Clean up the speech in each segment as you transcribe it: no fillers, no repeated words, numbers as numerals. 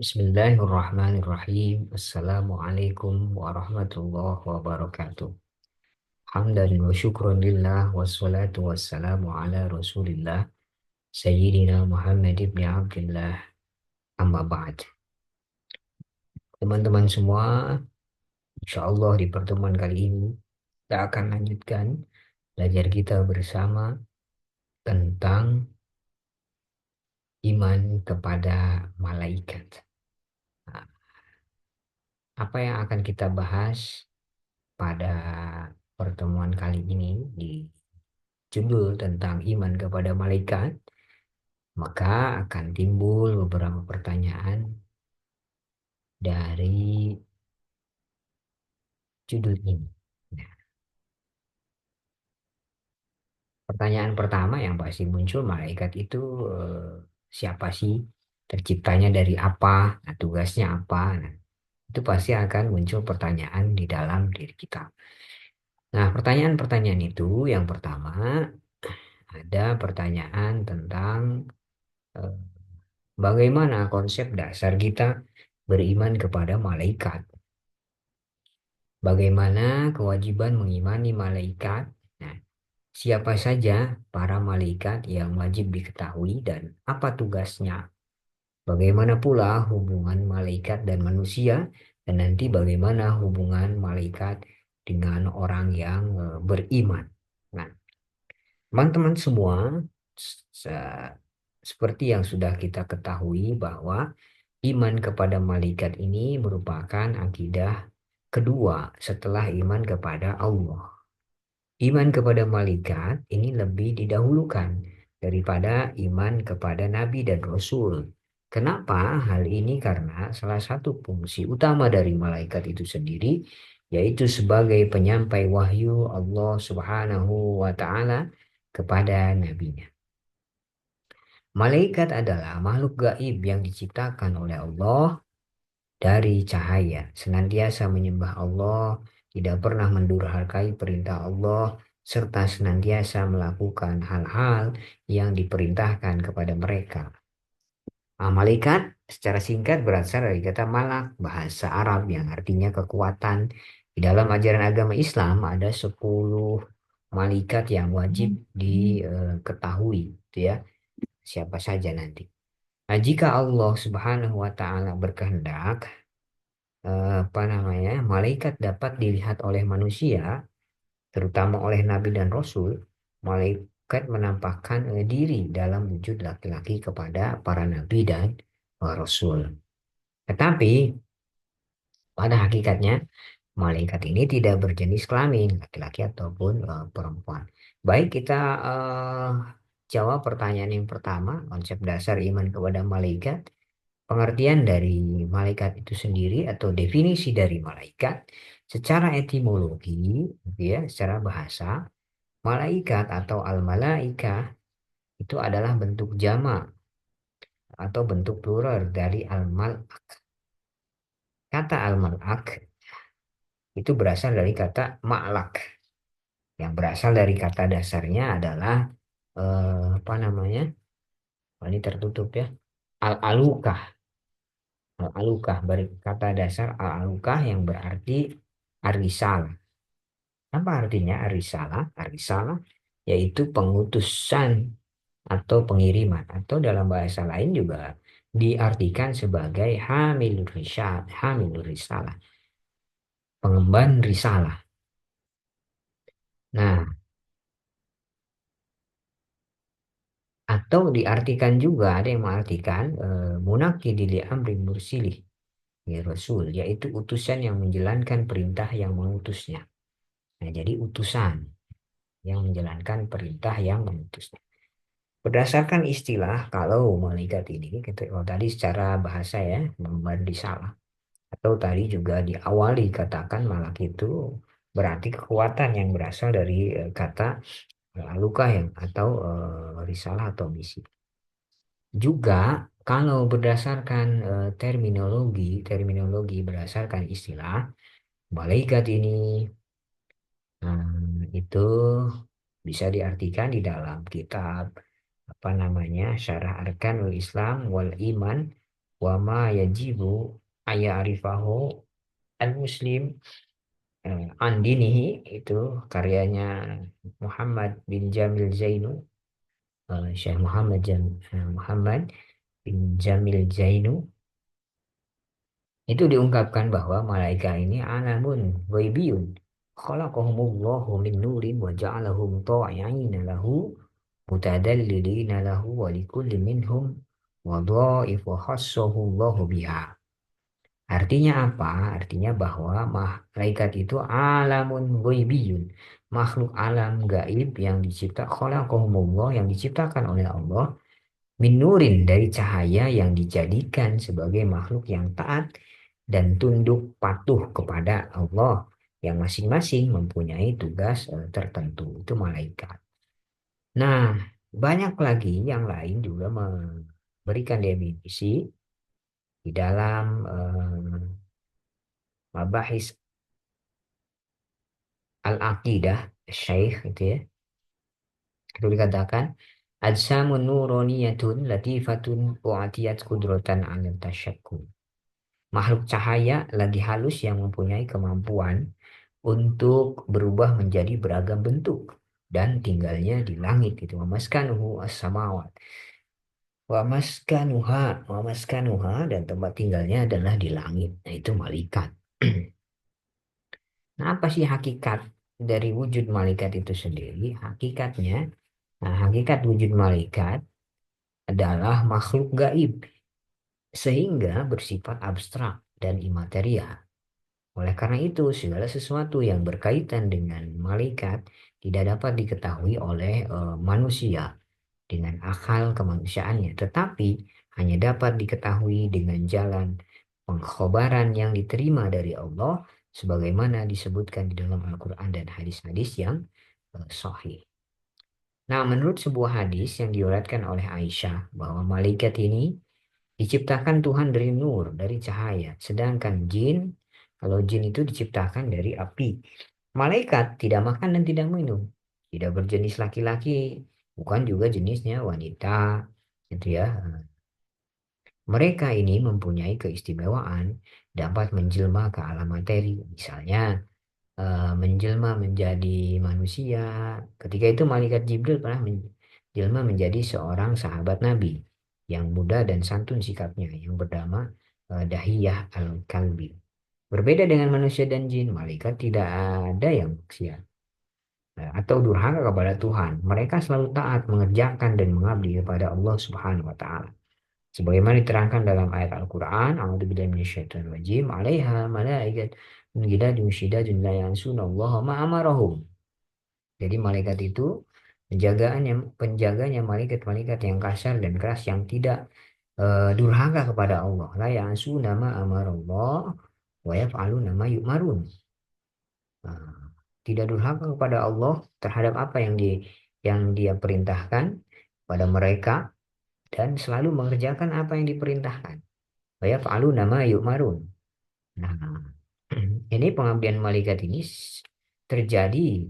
Bismillahirrahmanirrahim. Assalamualaikum warahmatullahi wabarakatuh. Hamdan wa syukran lillah wassalatu wassalamu ala rasulillah Sayyidina Muhammad ibn Abdullah amma ba'd. Teman-teman semua, insya Allah di pertemuan kali ini kita akan lanjutkan belajar kita bersama tentang iman kepada malaikat. Nah, apa yang akan kita bahas pada pertemuan kali ini di judul tentang iman kepada malaikat, maka akan timbul beberapa pertanyaan dari judul ini. Nah, pertanyaan pertama yang pasti muncul, malaikat itu siapa sih? Terciptanya dari apa? Nah, tugasnya apa? Nah, itu pasti akan muncul pertanyaan di dalam diri kita. Nah, pertanyaan-pertanyaan itu yang pertama ada pertanyaan tentang eh, bagaimana konsep dasar kita beriman kepada malaikat. Bagaimana kewajiban mengimani malaikat? Nah, siapa saja para malaikat yang wajib diketahui dan apa tugasnya? Bagaimana pula hubungan malaikat dan manusia? Dan nanti bagaimana hubungan malaikat dengan orang yang beriman? Nah, teman-teman semua, se- seperti yang sudah kita ketahui bahwa iman kepada malaikat ini merupakan akidah kedua setelah iman kepada Allah. Iman kepada malaikat ini lebih didahulukan daripada iman kepada nabi dan rasul. Kenapa hal ini? Karena salah satu fungsi utama dari malaikat itu sendiri yaitu sebagai penyampai wahyu Allah Subhanahu wa taala kepada nabinya. Malaikat adalah makhluk gaib yang diciptakan oleh Allah dari cahaya, senantiasa menyembah Allah, tidak pernah mendurhakai perintah Allah, serta senantiasa melakukan hal-hal yang diperintahkan kepada mereka. Malaikat secara singkat berasal dari kata malak, bahasa Arab yang artinya kekuatan. Di dalam ajaran agama Islam ada 10 malaikat yang wajib diketahui, gitu ya, siapa saja nanti. Nah, jika Allah Subhanahu wa taala berkehendak, apa namanya, malaikat dapat dilihat oleh manusia, terutama oleh nabi dan rasul. Malaikat menampakkan diri dalam wujud laki-laki kepada para nabi dan rasul. Tetapi pada hakikatnya malaikat ini tidak berjenis kelamin, laki-laki ataupun perempuan. Baik, kita eh, jawab pertanyaan yang pertama, konsep dasar iman kepada malaikat. Pengertian dari malaikat itu sendiri atau definisi dari malaikat secara etimologi, gitu ya, secara bahasa, malaikat atau al-malaikah itu adalah bentuk jamak atau bentuk plural dari al-malak. Kata al-malak itu berasal dari kata ma'lak yang berasal dari kata dasarnya adalah apa namanya? Oh, ini tertutup ya. Al-alukah. Al-alukah dari kata dasar al-alukah yang berarti arisal. Apa artinya arisala? Arisala yaitu pengutusan atau pengiriman atau dalam bahasa lain juga diartikan sebagai hamilur risalah, pengemban risalah. Nah, atau diartikan juga ada yang mengartikan munakidili amrin mursilih ya Rasul, yaitu utusan yang menjalankan perintah yang mengutusnya. Nah, jadi utusan yang menjalankan perintah yang mengutusnya. Berdasarkan istilah, kalau malaikat ini, gitu, kalau tadi secara bahasa ya, mengemban risalah. Atau tadi juga di awal dikatakan malak itu berarti kekuatan yang berasal dari kata luka yang atau risalah atau misi. Juga kalau berdasarkan terminologi berdasarkan istilah, malaikat ini itu bisa diartikan di dalam kitab apa namanya Syarah Arkanul Islam wal Iman wa ma yajibu ayarifahu al-muslim andinihi, itu karyanya Muhammad bin Jamil Zainu, Syekh Muhammad bin Jamil Zainu. Itu diungkapkan bahwa malaikat ini alamun ghaibiyun khalaqahumullahu min nurin wa ja'alahum ta'i'ina lahu mutadallilina lahu wa likulli minhum wadha'if wa khassahullahu biha. Artinya apa? Artinya bahwa malaikat itu alamun ghaibiyun, makhluk alam gaib yang khalaqahumullah, yang diciptakan oleh Allah, min nurin, dari cahaya, yang dijadikan sebagai makhluk yang taat dan tunduk patuh kepada Allah, yang masing-masing mempunyai tugas tertentu. Itu malaikat. Nah, banyak lagi yang lain juga memberikan definisi di dalam mabahis al-aqidah Syekh itu ya. Itu dikatakan ajsamun nuroniyatun latifatun u'atiyat kudratan 'ala tasyakkur. Makhluk cahaya lagi halus yang mempunyai kemampuan untuk berubah menjadi beragam bentuk dan tinggalnya di langit, itu wamaskanuhu as-samawat wamaskanuha, dan tempat tinggalnya adalah di langit. Nah, itu malaikat. Nah, apa sih hakikat dari wujud malaikat itu sendiri? Hakikat wujud malaikat adalah makhluk gaib sehingga bersifat abstrak dan imaterial. Oleh karena itu, segala sesuatu yang berkaitan dengan malaikat tidak dapat diketahui oleh manusia dengan akal kemanusiaannya, tetapi hanya dapat diketahui dengan jalan pengkhabaran yang diterima dari Allah, sebagaimana disebutkan di dalam Al-Quran dan hadis-hadis yang sahih. Nah, menurut sebuah hadis yang diriwayatkan oleh Aisyah, bahwa malaikat ini diciptakan Tuhan dari nur, dari cahaya. Sedangkan jin, kalau jin itu diciptakan dari api. Malaikat tidak makan dan tidak minum. Tidak berjenis laki-laki, bukan juga jenisnya wanita. Gitu ya. Mereka ini mempunyai keistimewaan, dapat menjelma ke alam materi. Misalnya, menjelma menjadi manusia. Ketika itu malaikat Jibril pernah menjelma menjadi seorang sahabat Nabi yang muda dan santun sikapnya, yang bernama Dahiyah Al-Kalbi. Berbeda dengan manusia dan jin, malaikat tidak ada yang maksiat atau durhaka kepada Tuhan. Mereka selalu taat, mengerjakan dan mengabdi kepada Allah Subhanahu wa taala. Sebagaimana diterangkan dalam ayat Al-Qur'an, A'udzubillahi minasyaitonir rajim, 'alaiha malaikat ghiladun syidadun la ya'sunallaha ma amarahum. Jadi malaikat itu penjaganya malaikat-malaikat yang kasar dan keras, yang tidak durhaka kepada Allah. La ya'suna ma amarallah wa yaf'aluna ma yu'marun. Nah, tidak durhaka kepada Allah terhadap apa yang dia perintahkan pada mereka, dan selalu mengerjakan apa yang diperintahkan. Wa yaf'aluna ma yu'marun. Nah, ini pengabdian malaikat ini terjadi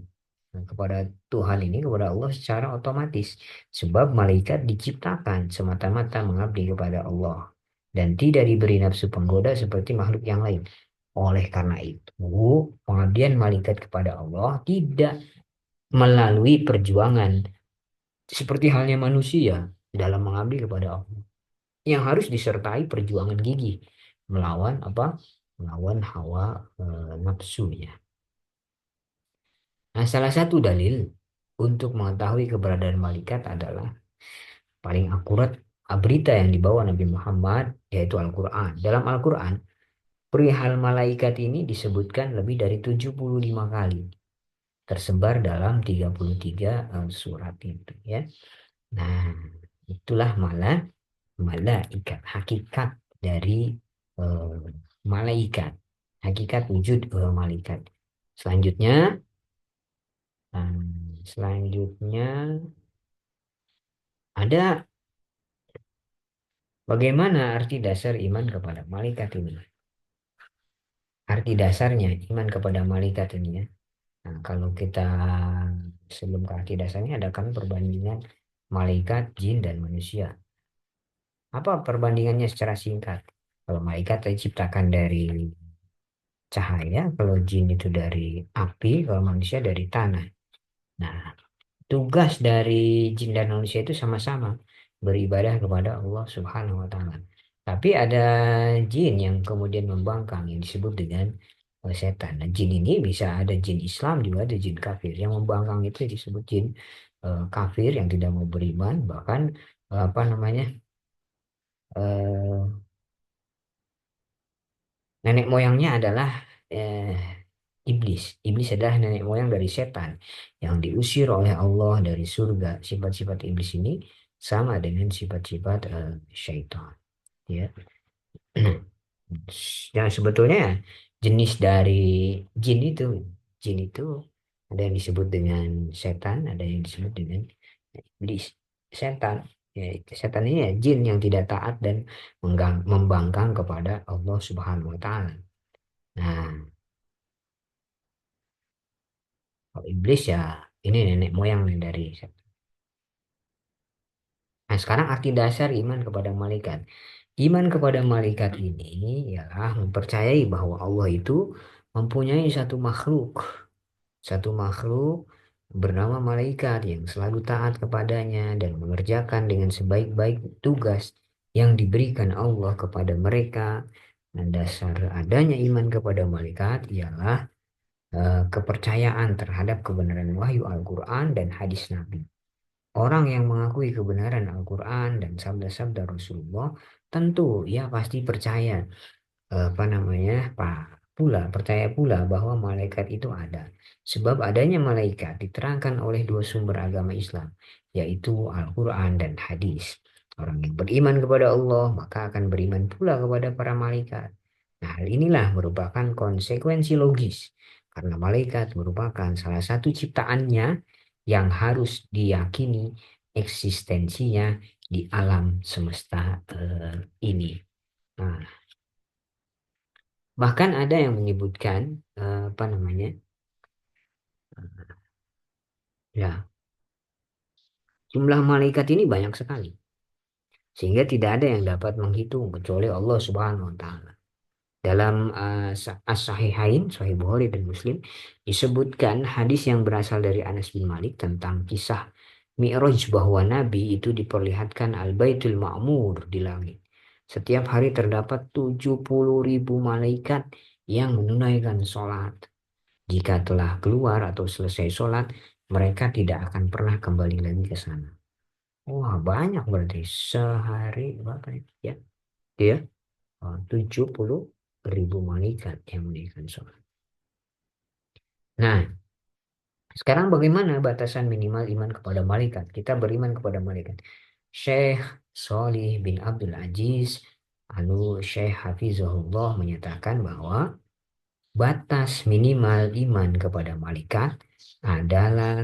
kepada Tuhan ini, kepada Allah secara otomatis. Sebab malaikat diciptakan semata-mata mengabdi kepada Allah dan tidak diberi nafsu penggoda seperti makhluk yang lain. Oleh karena itu, pengabdian malaikat kepada Allah tidak melalui perjuangan seperti halnya manusia dalam mengabdi kepada Allah, yang harus disertai perjuangan gigih melawan apa? Melawan hawa nafsunya. Nah, salah satu dalil untuk mengetahui keberadaan malaikat adalah paling akurat berita yang dibawa Nabi Muhammad, yaitu Al-Quran. Dalam Al-Quran, perihal malaikat ini disebutkan lebih dari 75 kali, tersebar dalam 33 surat itu ya. Nah, itulah malaikat, hakikat dari eh, malaikat, hakikat wujud malaikat. Selanjutnya, selanjutnya ada bagaimana arti dasar iman kepada malaikat ini. Arti dasarnya iman kepada malaikat ini ya. Nah, kalau kita sebelum ke arti dasarnya, ada kan perbandingan malaikat, jin, dan manusia. Apa perbandingannya secara singkat? Kalau malaikat diciptakan dari cahaya, kalau jin itu dari api, kalau manusia dari tanah. Nah, tugas dari jin dan manusia itu sama-sama beribadah kepada Allah Subhanahu wa Ta'ala. Tapi ada jin yang kemudian membangkang yang disebut dengan setan. Nah, jin ini bisa ada jin Islam juga ada jin kafir. Yang membangkang itu disebut jin kafir yang tidak mau beriman, bahkan apa namanya eh, nenek moyangnya adalah eh, iblis. Iblis adalah nenek moyang dari setan yang diusir oleh Allah dari surga. Sifat-sifat iblis ini sama dengan sifat-sifat syaitan. Ya. Yang sebetulnya jenis dari jin itu, jin itu ada yang disebut dengan setan, ada yang disebut dengan iblis. Setan, ya, setan ini ya jin yang tidak taat dan membangkang kepada Allah Subhanahu Wa Taala. Nah, kalau iblis ya ini nenek moyang nih dari setan. Nah, sekarang arti dasar iman kepada malaikat. Iman kepada malaikat ini ialah mempercayai bahwa Allah itu mempunyai satu makhluk bernama malaikat yang selalu taat kepadanya dan mengerjakan dengan sebaik-baik tugas yang diberikan Allah kepada mereka. Dan dasar adanya iman kepada malaikat ialah kepercayaan terhadap kebenaran wahyu Al-Quran dan hadis Nabi. Orang yang mengakui kebenaran Al-Quran dan sabda-sabda Rasulullah, tentu ia pasti percaya apa namanya percaya pula bahwa malaikat itu ada. Sebab adanya malaikat diterangkan oleh dua sumber agama Islam, yaitu Al-Quran dan hadis. Orang yang beriman kepada Allah maka akan beriman pula kepada para malaikat. Nah, hal inilah merupakan konsekuensi logis karena malaikat merupakan salah satu ciptaannya yang harus diyakini eksistensinya di alam semesta ini. Nah, bahkan ada yang menyebutkan apa namanya, ya jumlah malaikat ini banyak sekali, sehingga tidak ada yang dapat menghitung kecuali Allah Subhanahu Wa Taala. Dalam As-Sahihain, Sahih Bukhari dan Muslim, disebutkan hadis yang berasal dari Anas bin Malik tentang kisah Mi'raj bahwa Nabi itu diperlihatkan Al-Baitul Ma'mur di langit. Setiap hari terdapat 70.000 malaikat yang menunaikan sholat. Jika telah keluar atau selesai sholat, mereka tidak akan pernah kembali lagi ke sana. Wah, banyak berarti. Sehari berapa itu? Ya, dia 70.000 malaikat yang menunaikan sholat. Nah, sekarang bagaimana batasan minimal iman kepada malaikat? Kita beriman kepada malaikat. Syekh Solih bin Abdul Aziz, lalu Syekh Hafizahullah menyatakan bahwa batas minimal iman kepada malaikat adalah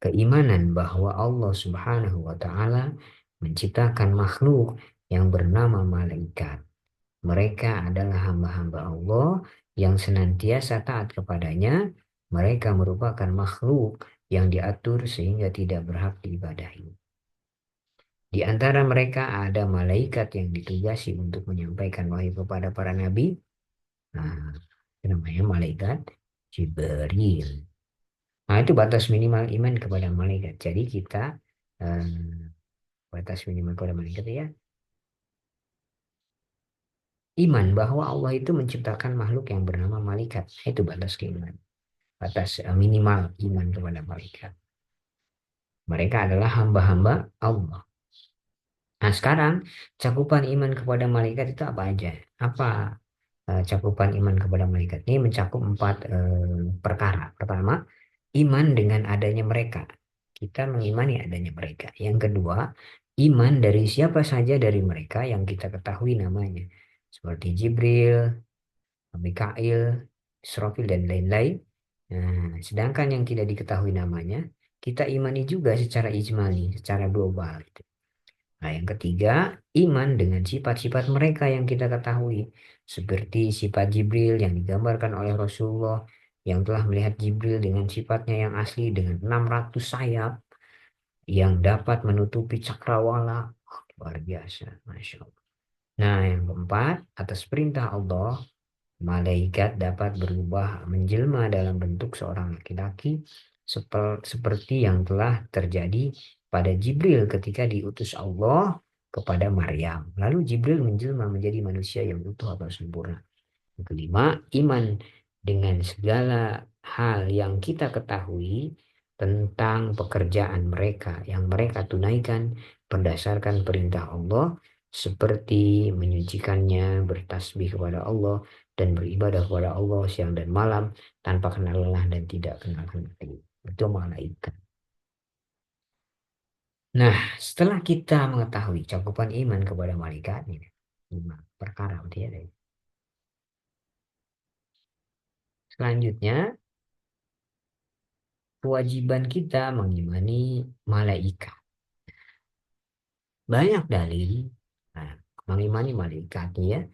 keimanan bahwa Allah Subhanahu wa Ta'ala menciptakan makhluk yang bernama malaikat. Mereka adalah hamba-hamba Allah yang senantiasa taat kepadanya. Mereka merupakan makhluk yang diatur sehingga tidak berhak diibadahi. Di antara mereka ada malaikat yang ditugasi untuk menyampaikan wahyu kepada para nabi. Nah, itu namanya malaikat Jibril. Nah, itu batas minimal iman kepada malaikat. Jadi kita eh, batas minimal kepada malaikat ya iman bahwa Allah itu menciptakan makhluk yang bernama malaikat. Itu batas keimanan. Batas minimal iman kepada malaikat. Mereka adalah hamba-hamba Allah. Nah, sekarang cakupan iman kepada malaikat itu apa aja? Apa cakupan iman kepada malaikat? Ini mencakup empat perkara. Pertama, iman dengan adanya mereka. Kita mengimani adanya mereka. Yang kedua, iman dari siapa saja dari mereka yang kita ketahui namanya. Seperti Jibril, Mikail, Israfil, dan lain-lain. Nah, sedangkan yang tidak diketahui namanya, kita imani juga secara ijmali, secara global. Gitu. Nah, yang ketiga, iman dengan sifat-sifat mereka yang kita ketahui. Seperti sifat Jibril yang digambarkan oleh Rasulullah yang telah melihat Jibril dengan sifatnya yang asli dengan 600 sayap yang dapat menutupi cakrawala. Luar biasa, Masya Allah. Nah, yang keempat, atas perintah Allah, malaikat dapat berubah menjelma dalam bentuk seorang laki-laki seperti yang telah terjadi pada Jibril ketika diutus Allah kepada Maryam. Lalu Jibril menjelma menjadi manusia yang utuh atau sempurna. Yang kelima, iman dengan segala hal yang kita ketahui tentang pekerjaan mereka yang mereka tunaikan berdasarkan perintah Allah seperti menyucikannya, bertasbih kepada Allah, dan beribadah kepada Allah siang dan malam tanpa kenal lelah dan tidak kenal henti. Itu malaikat. Nah, setelah kita mengetahui cakupan iman kepada malaikat ini, lima perkara dia. Selanjutnya, kewajiban kita mengimani malaikat. Banyak dalil nah, mengimani malaikat ya,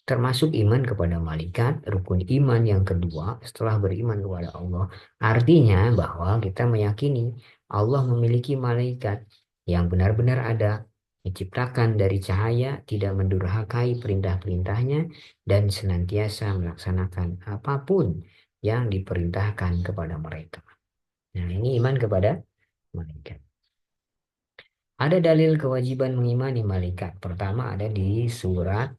termasuk iman kepada malaikat, rukun iman yang kedua setelah beriman kepada Allah. Artinya bahwa kita meyakini Allah memiliki malaikat yang benar-benar ada, diciptakan dari cahaya, tidak mendurhakai perintah-perintahnya, dan senantiasa melaksanakan apapun yang diperintahkan kepada mereka. Nah, ini iman kepada malaikat. Ada dalil kewajiban mengimani malaikat. Pertama ada di surat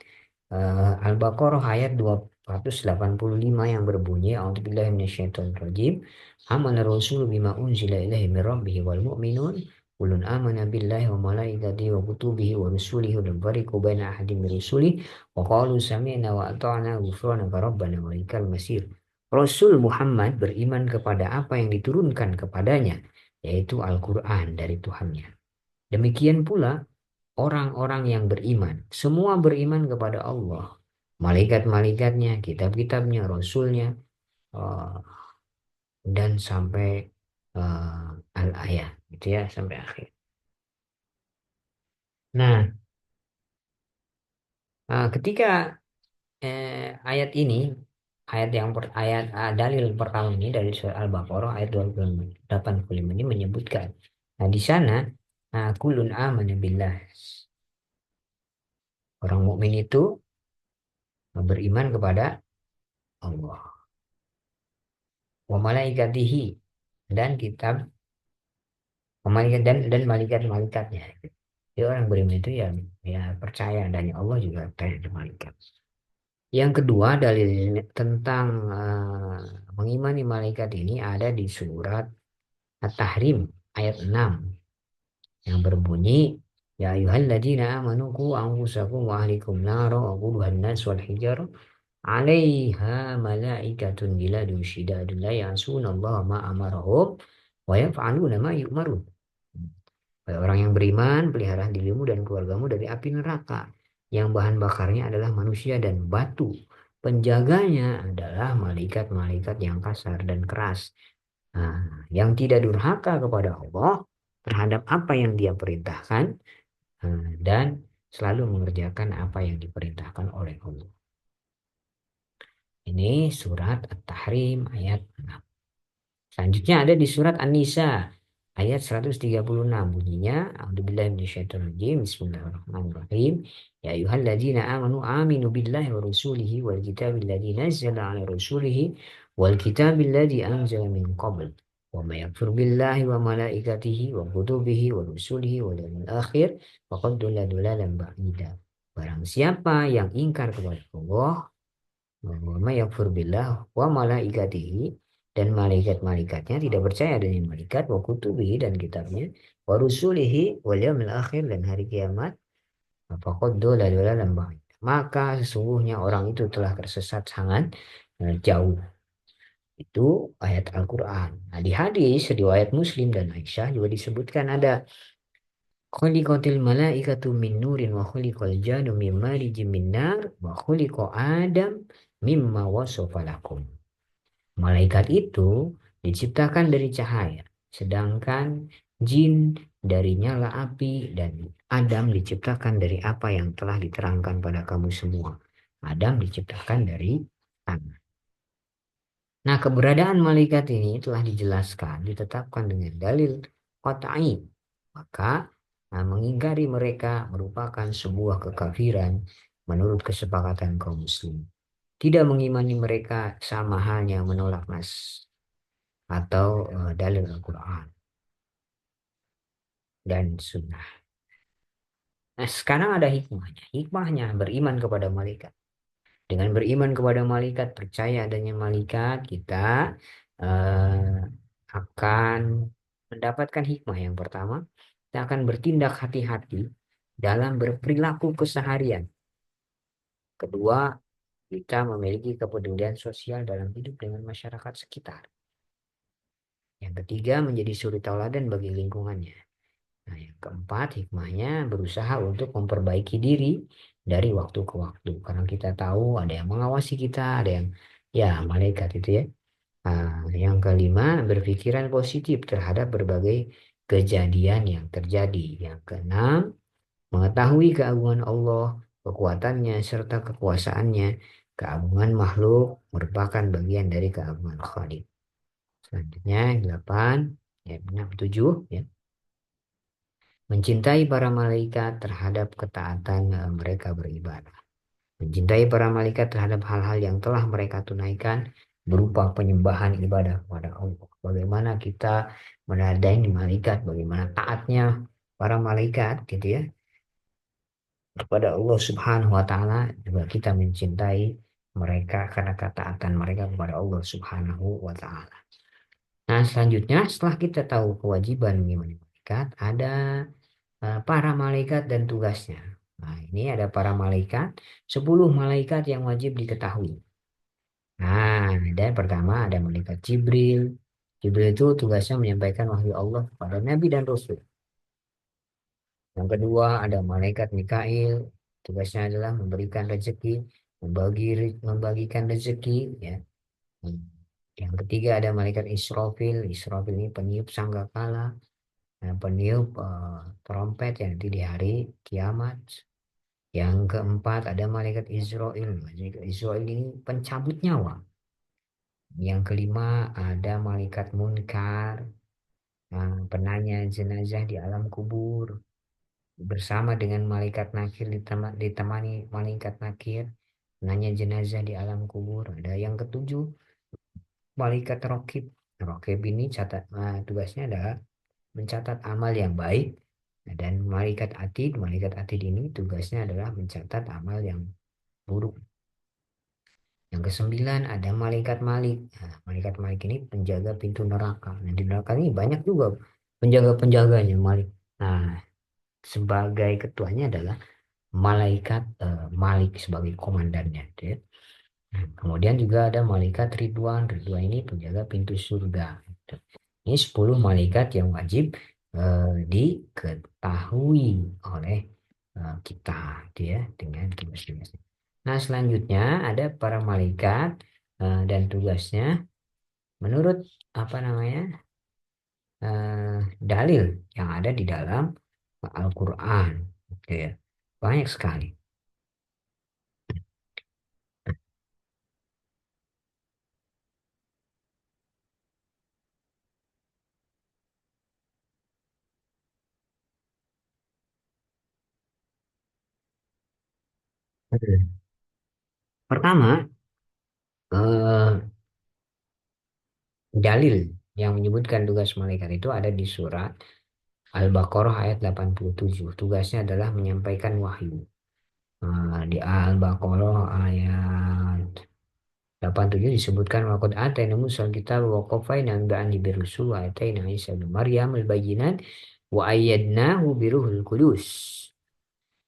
Al-Baqarah ayat 285 yang berbunyi A'udzubillahi minasyaitonirrajim. Amana rasul bima unzila ilaihi min rabbih wal mu'minun kulun amana billahi wa malaikatihi wa kutubihi wa rusulihi wa lam fariqu baina ahadin min rusulihi wa qalu sami'na wa ata'na ghufranaka rabbana wa ilaikal masir. Rasul Muhammad beriman kepada apa yang diturunkan kepadanya, yaitu Al-Quran dari Tuhannya. Demikian pula orang-orang yang beriman. Semua beriman kepada Allah. Malaikat-malaikatnya, kitab-kitabnya, rasulnya, eh, dan sampai al-ayat. Gitu ya, sampai akhir. Nah, ketika ayat ini, dalil pertama ini dari surat Al-Baqarah ayat 285 ini menyebutkan. Nah, di sana, kulun amana billah. Orang mukmin itu beriman kepada Allah wa malaikatihi dan kitab malaikat dan malaikat-malaikatnya. Jadi orang beriman itu ya percaya adanya Allah juga percaya ada malaikat. Yang kedua dalil tentang mengimani malaikat ini ada di surat At-Tahrim ayat 6 yang berbunyi ya ayyuhalladzina amanu qu anfusakum wa ahlikum nara wa quduhan nas wal hijarah 'alaiha malaikatun giladun syidadun la ya'sunallaha ma amarahum wa yaf'aluna ma yu'marun. Hai orang yang beriman, pelihara dirimu dan keluargamu dari api neraka yang bahan bakarnya adalah manusia dan batu. Penjaganya adalah malaikat-malaikat yang kasar dan keras. Yang tidak durhaka kepada Allah terhadap apa yang Dia perintahkan dan selalu mengerjakan apa yang diperintahkan oleh Allah. Ini surat At-Tahrim ayat 6. Selanjutnya ada di surat An-Nisa ayat 136 bunyinya A'udzubillahi minasyaitonirrajim Bismillahirrahmanirrahim ya ayyuhalladzina amanu aminu billahi wa rusulihi wal kitabil ladzi nazzala 'ala rasulihi wal kitabil ladzi anzala min qabl wa may yakfur billahi wa malaikatihi wa kutubihi wa rusulihi wal yawmil akhir faqad dhalla dhalalan ba'ida. Barang siapa yang ingkar kepada Allah wa may yakfur billah wa malaikatihi dan malaikat-malaikatnya, tidak percaya dengan malaikat, wa kutubihi dan kitabnya, wa rusulihi wal yaumil akhir dan hari kiamat, faqad dhalla dhalalan ba'id. Maka sesungguhnya orang itu telah tersesat sangat jauh. Itu ayat Al-Quran. Nah, di hadis riwayat Muslim dan Aisyah juga disebutkan ada khuliqatil malaikatu min nurin wa khuliqal jannu min marijim min nar wa khuliqa Adam mimma wasafa lakum. Malaikat itu diciptakan dari cahaya, sedangkan jin dari nyala api dan Adam diciptakan dari apa yang telah diterangkan pada kamu semua. Adam diciptakan dari tanah. Nah, keberadaan malaikat ini telah dijelaskan, ditetapkan dengan dalil qat'i. Maka Nah, mengingkari mereka merupakan sebuah kekafiran menurut kesepakatan kaum muslim. Tidak mengimani mereka sama halnya menolak nas atau dalil Al-Quran dan sunnah. Nah, sekarang ada hikmahnya. Hikmahnya beriman kepada malaikat. Dengan beriman kepada malaikat, percaya adanya malaikat, kita eh, akan mendapatkan hikmah yang pertama. Kita akan bertindak hati-hati dalam berperilaku keseharian. Kedua, kita memiliki kepedulian sosial dalam hidup dengan masyarakat sekitar. Yang ketiga, menjadi suri tauladan bagi lingkungannya. Nah, yang keempat, hikmahnya berusaha untuk memperbaiki diri dari waktu ke waktu. Karena kita tahu ada yang mengawasi kita, ada yang ya malaikat itu ya. Nah, yang kelima, berpikiran positif terhadap berbagai kejadian yang terjadi. Yang keenam, mengetahui keagungan Allah, kekuatannya, serta kekuasaannya. Keagungan makhluk merupakan bagian dari keagungan Khalik. Selanjutnya, yang delapan, ya, enam, tujuh, ya. Mencintai para malaikat terhadap ketaatan mereka beribadah. Mencintai para malaikat terhadap hal-hal yang telah mereka tunaikan berupa penyembahan ibadah kepada Allah. Bagaimana kita menadani malaikat, bagaimana taatnya para malaikat gitu ya kepada Allah Subhanahu wa taala, juga kita mencintai mereka karena ketaatan mereka kepada Allah Subhanahu wa taala. Nah, selanjutnya setelah kita tahu kewajiban mengimani malaikat, ada para malaikat dan tugasnya. Nah, ini ada para malaikat, 10 malaikat yang wajib diketahui. Nah, dan pertama ada malaikat Jibril. Jibril itu tugasnya menyampaikan wahyu Allah kepada Nabi dan Rasul. Yang kedua ada malaikat Mikail. Tugasnya adalah memberikan rezeki, membagikan rezeki, ya. Hmm. Yang ketiga ada malaikat Israfil. Israfil ini peniup sangkakala, peniup trompet yang nanti di hari kiamat. Yang keempat ada malaikat Israel. Malaikat Israel ini pencabut nyawa. Yang kelima ada malaikat Munkar, penanya jenazah di alam kubur. Bersama dengan malaikat Nakir ditemani malaikat Nakir, penanya jenazah di alam kubur. Ada yang ketujuh malaikat Rokib. Rokib ini tugasnya adalah mencatat amal yang baik. Dan malaikat Atid ini tugasnya adalah mencatat amal yang buruk. Yang kesembilan ada malaikat Malik. Nah, malaikat Malik ini penjaga pintu neraka. Nah, di neraka ini banyak juga penjaga-penjaganya Malik. Nah, sebagai ketuanya adalah malaikat Malik sebagai komandannya, gitu ya. Nah, kemudian juga ada malaikat Ridwan. Ridwan ini penjaga pintu surga. Gitu. Ini 10 malaikat yang wajib diketahui oleh kita, gitu ya, dengan tugas-tugasnya. Nah, selanjutnya ada para malaikat dan tugasnya menurut apa namanya dalil yang ada di dalam Al-Quran, gitu ya. Banyak sekali. Pertama, eh, dalil yang menyebutkan tugas malaikat itu ada di surat Al-Baqarah ayat 87. Tugasnya adalah menyampaikan wahyu. Di Al-Baqarah ayat 87 disebutkan waqad atayna Musa kitab wa qafaina min ba'di birusul wa atayna Isa bin Maryam al-bayyinat wa ayyadnahu biruhul qudus.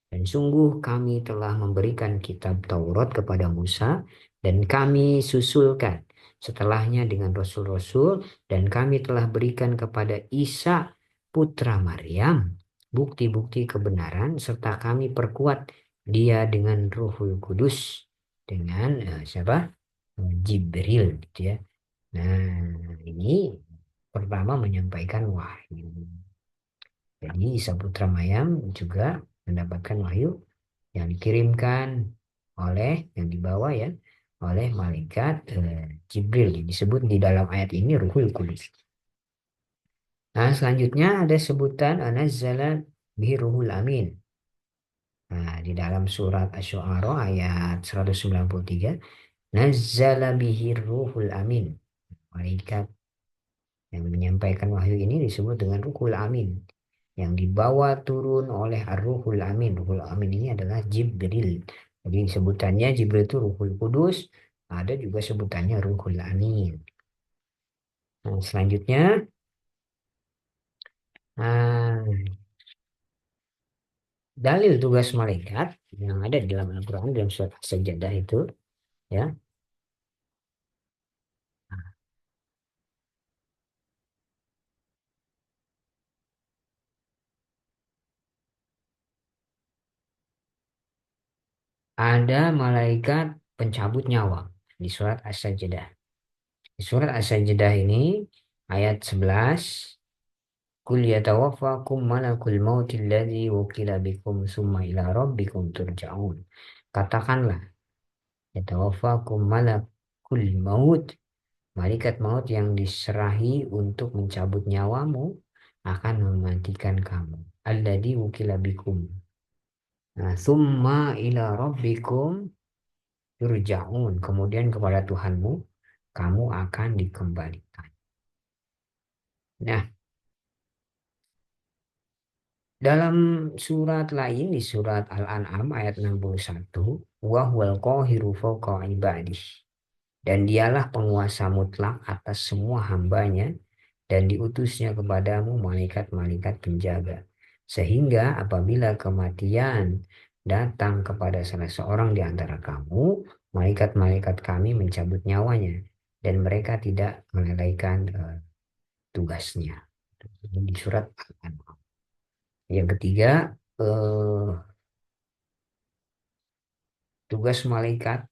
Dan sungguh kami telah memberikan kitab Taurat kepada Musa dan kami susulkan setelahnya dengan rasul-rasul dan kami telah berikan kepada Isa putra Maryam bukti-bukti kebenaran serta kami perkuat dia dengan Ruhul Kudus dengan siapa? Jibril gitu ya. Nah, ini pertama menyampaikan wahyu. Jadi Isa putra Maryam juga mendapatkan wahyu yang dikirimkan yang dibawa ya oleh malaikat Jibril, disebut di dalam ayat ini Ruhul Kudus. Nah, selanjutnya ada sebutan anazzala bihi ruhul amin. Nah, di dalam surat Asy-Syu'ara ayat 193, nazzala bihi ruhul amin. Malaikat yang menyampaikan wahyu ini disebut dengan ruhul amin, yang dibawa turun oleh ar-ruhul amin. Ruhul amin ini adalah Jibril. Jadi sebutannya Jibril itu ruhul kudus, ada juga sebutannya ruhul amin. Nah, selanjutnya, nah, dalil tugas malaikat yang ada di dalam Al-Quran dalam surat As-Sajdah itu, ya, ada malaikat pencabut nyawa di surat As-Sajdah. Di surat As-Sajdah ini ayat 11, Kul yatawaffakum malakul mauti alladzi wukila bikum summa ila rabbikum turja'un. Katakanlah, yatawaffakum malakul maut, malaikat maut yang diserahi untuk mencabut nyawamu akan mematikan kamu. Alladzi wukila bikum. Nah, summa ila rabbikum turja'un. Kemudian kepada Tuhanmu kamu akan dikembalikan. Nah, dalam surat lain di surat Al-An'am ayat 61, wa huwal qahiru fawqa ibadih. Dan dialah penguasa mutlak atas semua hambanya dan diutusnya kepadamu malaikat-malaikat penjaga. Sehingga apabila kematian datang kepada salah seorang di antara kamu, malaikat-malaikat kami mencabut nyawanya dan mereka tidak melalaikan tugasnya. Ini di surat Al-An'am. Yang ketiga, eh, tugas malaikat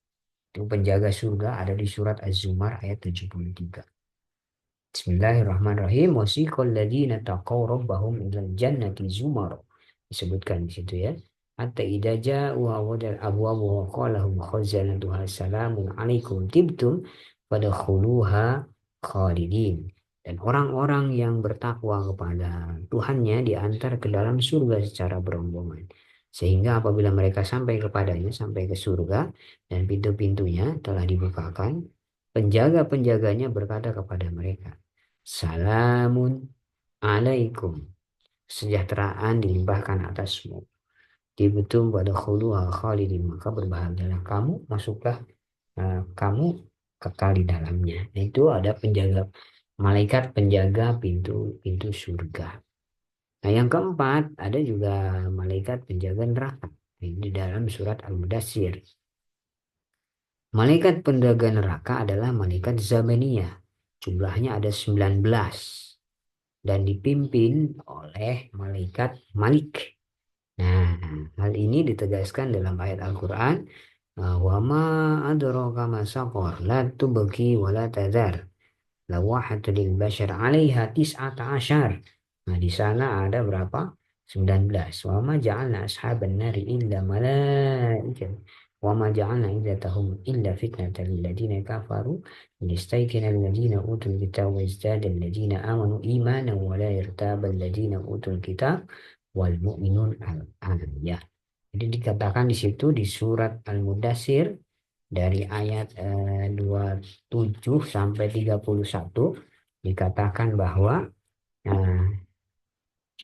itu penjaga surga ada di surat Az-Zumar ayat 73. Bismillahirrahmanirrahim. Wasiqal ladzina taqaw rabbahum ilal jannati zumar. Disebutkan di situ, ya. Hatta idza ja'u wadal abwabu wa qala hum khazanatuha salamun alaikum tibtum fadkhuluha khalidin. Dan orang-orang yang bertakwa kepada Tuhannya diantar ke dalam surga secara berombongan. Sehingga apabila mereka sampai kepadanya, sampai ke surga, dan pintu-pintunya telah dibukakan, penjaga-penjaganya berkata kepada mereka, Salamun alaikum. Kesejahteraan dilimpahkan atasmu. Tibetum pada khuluha khalidin. Maka berbahagialah kamu, masuklah kamu kekal di dalamnya. Nah, itu ada penjaga, malaikat penjaga pintu-pintu surga. Nah, yang keempat, ada juga malaikat penjaga neraka. Ini di dalam surat Al-Mudassir. Malaikat penjaga neraka adalah malaikat Zabaniyah. Jumlahnya ada 19 dan dipimpin oleh malaikat Malik. Nah, hal ini ditegaskan dalam ayat Al-Quran. Wa ma adraka ma saqar la tubqi wa la tadhar lawahatul lil bashar 'alaiha tis'ata asyar. Nah, di sana ada berapa? 19. Wa ma ja'alna ashaban nari illa malaikatan wa ma ja'alna iddatahum illa fitnatan lil ladzina kafaru liyastayqina alladziina utul kitaba wa yazdada alladziina amanu imanan wa la yartaba alladziina utul kitab wal mu'minun al-ayah. Jadi dikatakan di situ di surat Al-Mudassir dari ayat 27 sampai 31 dikatakan bahwa nah,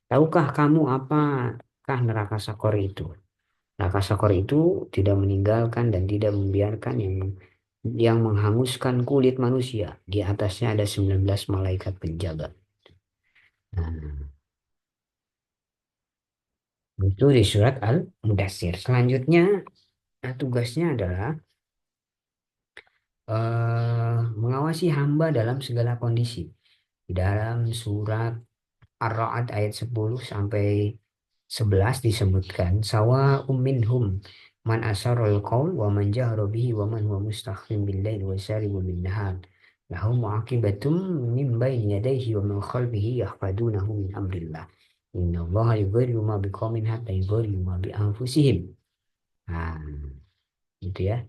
tahukah kamu apakah neraka Sakor itu? Neraka Sakor itu tidak meninggalkan dan tidak membiarkan yang menghanguskan kulit manusia. Di atasnya ada 19 malaikat penjaga. Nah, itu di surat Al-Mudassir. Selanjutnya, tugasnya adalah mengawasi hamba dalam segala kondisi. Di dalam surat Ar-Ra'd ayat 10 sampai 11 disebutkan sawa minhum man asarul qaul wa man jahara bihi wa man huwa mustakhfin bil lail wa saribun bin nahar lahum mu'aqibatum min bayni yadayhi wa min khalfihi yahfadunahu min amrillah innallaha yughayyiru ma biqaumin hatta yughayyiru ma bi anfusihim. Nah, itu, ya.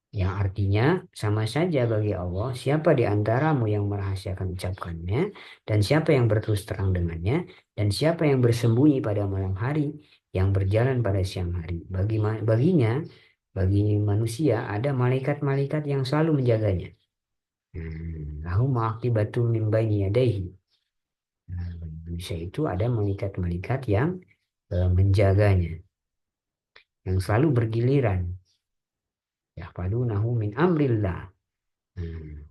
Yang artinya sama saja bagi Allah, siapa di antaramu yang merahasiakan ucapkannya, dan siapa yang berterus terang dengannya, dan siapa yang bersembunyi pada malam hari, yang berjalan pada siang hari. Baginya, bagi manusia, ada malaikat-malaikat yang selalu menjaganya. Lahu mu'aqibatum min baini yadayhi. Nah, bagi manusia itu ada malaikat-malaikat yang menjaganya, yang selalu bergiliran. Yahfadunahu min amrillah. Hmm.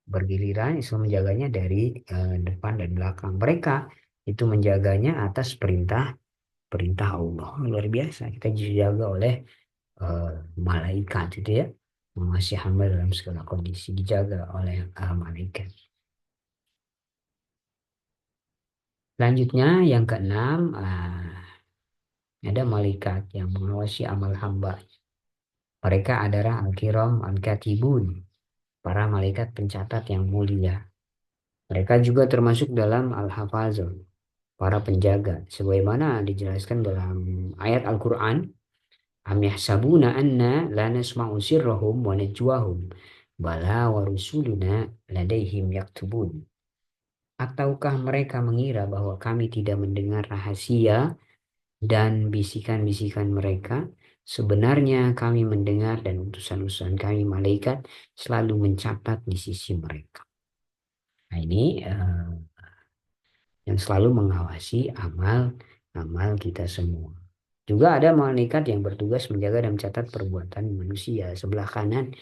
Bergiliran itu menjaganya dari depan dan belakang. Mereka itu menjaganya atas perintah perintah Allah. Luar biasa. Kita dijaga oleh eh, malaikat itu ya. Mengasihi hamba dalam segala kondisi dijaga oleh malaikat. Selanjutnya yang keenam, ada malaikat yang mengawasi amal hamba. Mereka adalah al-kiram al-katibun, para malaikat pencatat yang mulia. Mereka juga termasuk dalam al-hafazun, para penjaga. Sebagaimana dijelaskan dalam ayat Al-Quran, am yahsabuna anna la nasma'u sirrahum wa najwahum bala wa rusuluna ladaihim yaktubun. Ataukah mereka mengira bahwa kami tidak mendengar rahasia dan bisikan-bisikan mereka? Sebenarnya kami mendengar dan utusan-utusan kami malaikat selalu mencatat di sisi mereka. Nah ini yang selalu mengawasi amal-amal kita semua. Juga ada malaikat yang bertugas menjaga dan mencatat perbuatan manusia. Sebelah kanan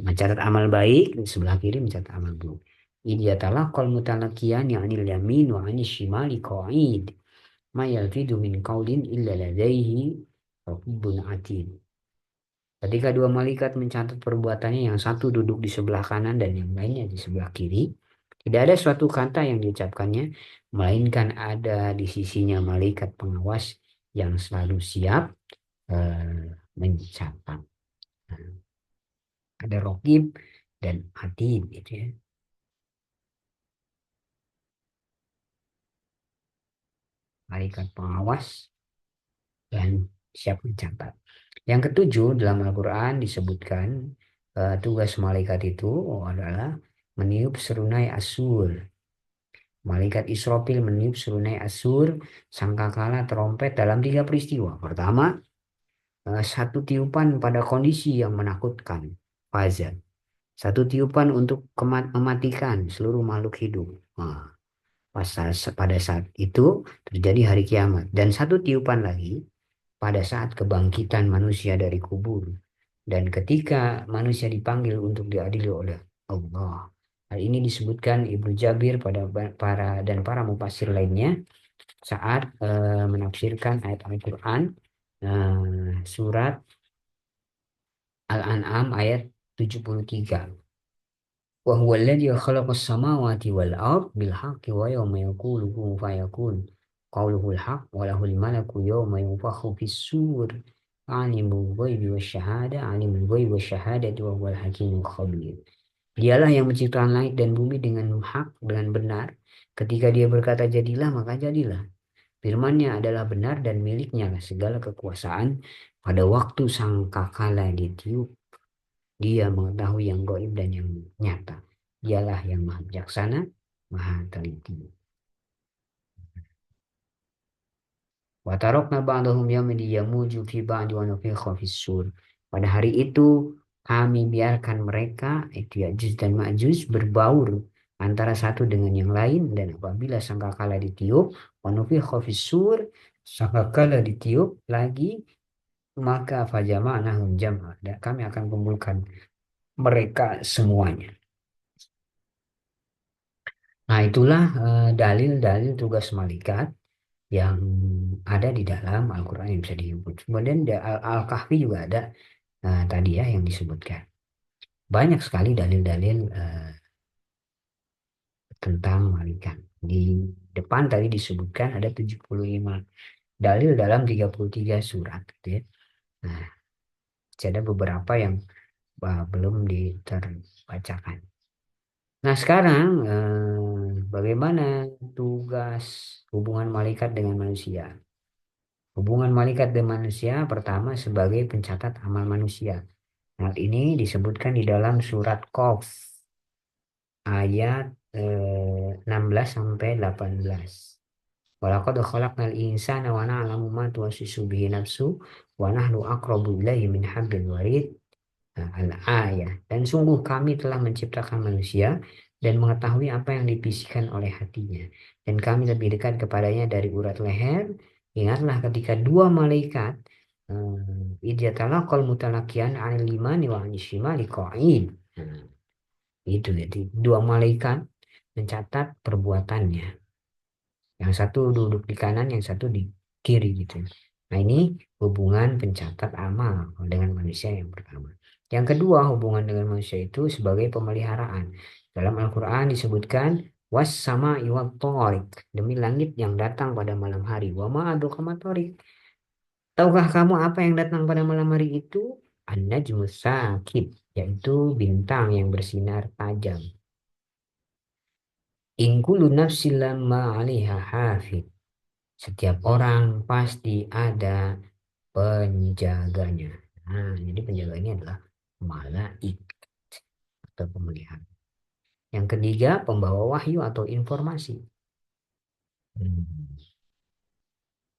mencatat amal baik, sebelah kiri mencatat amal buruk. Idyatalaqal mutalaqiyani anil yamin wa anil shimali qa'id. Ma yalfidu min qaulin illa ladaihi raqibun atid. Ketika dua malaikat mencatat perbuatannya, yang satu duduk di sebelah kanan dan yang lainnya di sebelah kiri, tidak ada suatu kata yang diucapkannya, melainkan ada di sisinya malaikat pengawas yang selalu siap mencatat. Nah, ada rokib dan atid gitu ya, malaikat pengawas dan siap mencatat. Yang ketujuh dalam Al-Quran disebutkan tugas malaikat itu adalah meniup serunai asur. Malaikat Israfil meniup serunai asur sangkakala trompet dalam tiga peristiwa. Pertama, satu tiupan pada kondisi yang menakutkan, faza. Satu tiupan untuk mematikan seluruh makhluk hidup. Nah, pada saat itu terjadi hari kiamat. Dan satu tiupan lagi pada saat kebangkitan manusia dari kubur. Dan ketika manusia dipanggil untuk diadili oleh Allah. Hal ini disebutkan Ibnu Jabir pada para mufassir lainnya saat menafsirkan ayat Al-Quran surat Al-An'am ayat 73. Wa huwa alladhi khalaqa as-samawati wal ard bil haqqi wa yawma yaqulu kun fayakun qawluhu al-haqq wa lahul malaku yawma yunfakhu fis sur alimul ghaibi wasyahada alimul ghaibi wasyahadati wa huwal hakimul khabir. Dialah yang menciptakan langit dan bumi dengan hak, dengan benar. Ketika dia berkata jadilah, maka jadilah. Firman-Nya adalah benar dan miliknya lah segala kekuasaan. Pada waktu sangkakala ditiup, dia mengetahui yang gaib dan yang nyata. Dialah yang maha bijaksana, maha teliti. Wa tarakna ba'dahum yawmin yamuju fi ba'di wa nufikha fis sur. Pada hari itu kami biarkan mereka, itu Ya'juj dan Ma'juj, berbaur antara satu dengan yang lain, dan apabila sangkakala ditiup, wa nufikha fis sur, sangkakala ditiup lagi, maka fajama'nahum jam'a, dan kami akan kumpulkan mereka semuanya. Nah, itulah dalil-dalil tugas malaikat yang ada di dalam Al-Quran yang bisa disebut. Kemudian Al-Kahfi juga ada tadi ya yang disebutkan. Banyak sekali dalil-dalil tentang malaikat. Di depan tadi disebutkan ada 75 dalil dalam 33 surat. Gitu ya. Nah, ada beberapa yang belum diterbacakan. Nah, sekarang bagaimana tugas hubungan malaikat dengan manusia? Hubungan malaikat dan manusia pertama sebagai pencatat amal manusia. Hal ini disebutkan di dalam surat Qaf ayat 16 sampai 18. Walaqad khalaqnal insana wa na'lamu ma tuwaswisu bihi nafsu wa nahnu aqrabu ilaihi min hablil warid. Nah, al-ayah. Dan sungguh kami telah menciptakan manusia dan mengetahui apa yang dibisikkan oleh hatinya. Dan kami lebih dekat kepadanya dari urat leher. Ingatlah ketika dua malaikat idh yatalaqal mutalaqiyan 'anil limani wa 'anil shimali qa'id. Nah, itu jadi dua malaikat mencatat perbuatannya. Yang satu duduk di kanan, yang satu di kiri gitu. Nah ini hubungan pencatat amal dengan manusia yang pertama. Yang kedua hubungan dengan manusia itu sebagai pemeliharaan. Dalam Al-Quran disebutkan was sama iwat torik, demi langit yang datang pada malam hari. Wa ma adraka ma thoriq. Tahukah kamu apa yang datang pada malam hari itu? An-najmus sakib, yaitu bintang yang bersinar tajam. In kullu nafsin lamma 'alaiha hafid. Setiap orang pasti ada penjaganya. Nah, jadi penjaganya adalah malaikat atau pemelihara. Yang ketiga, pembawa wahyu atau informasi. Hmm.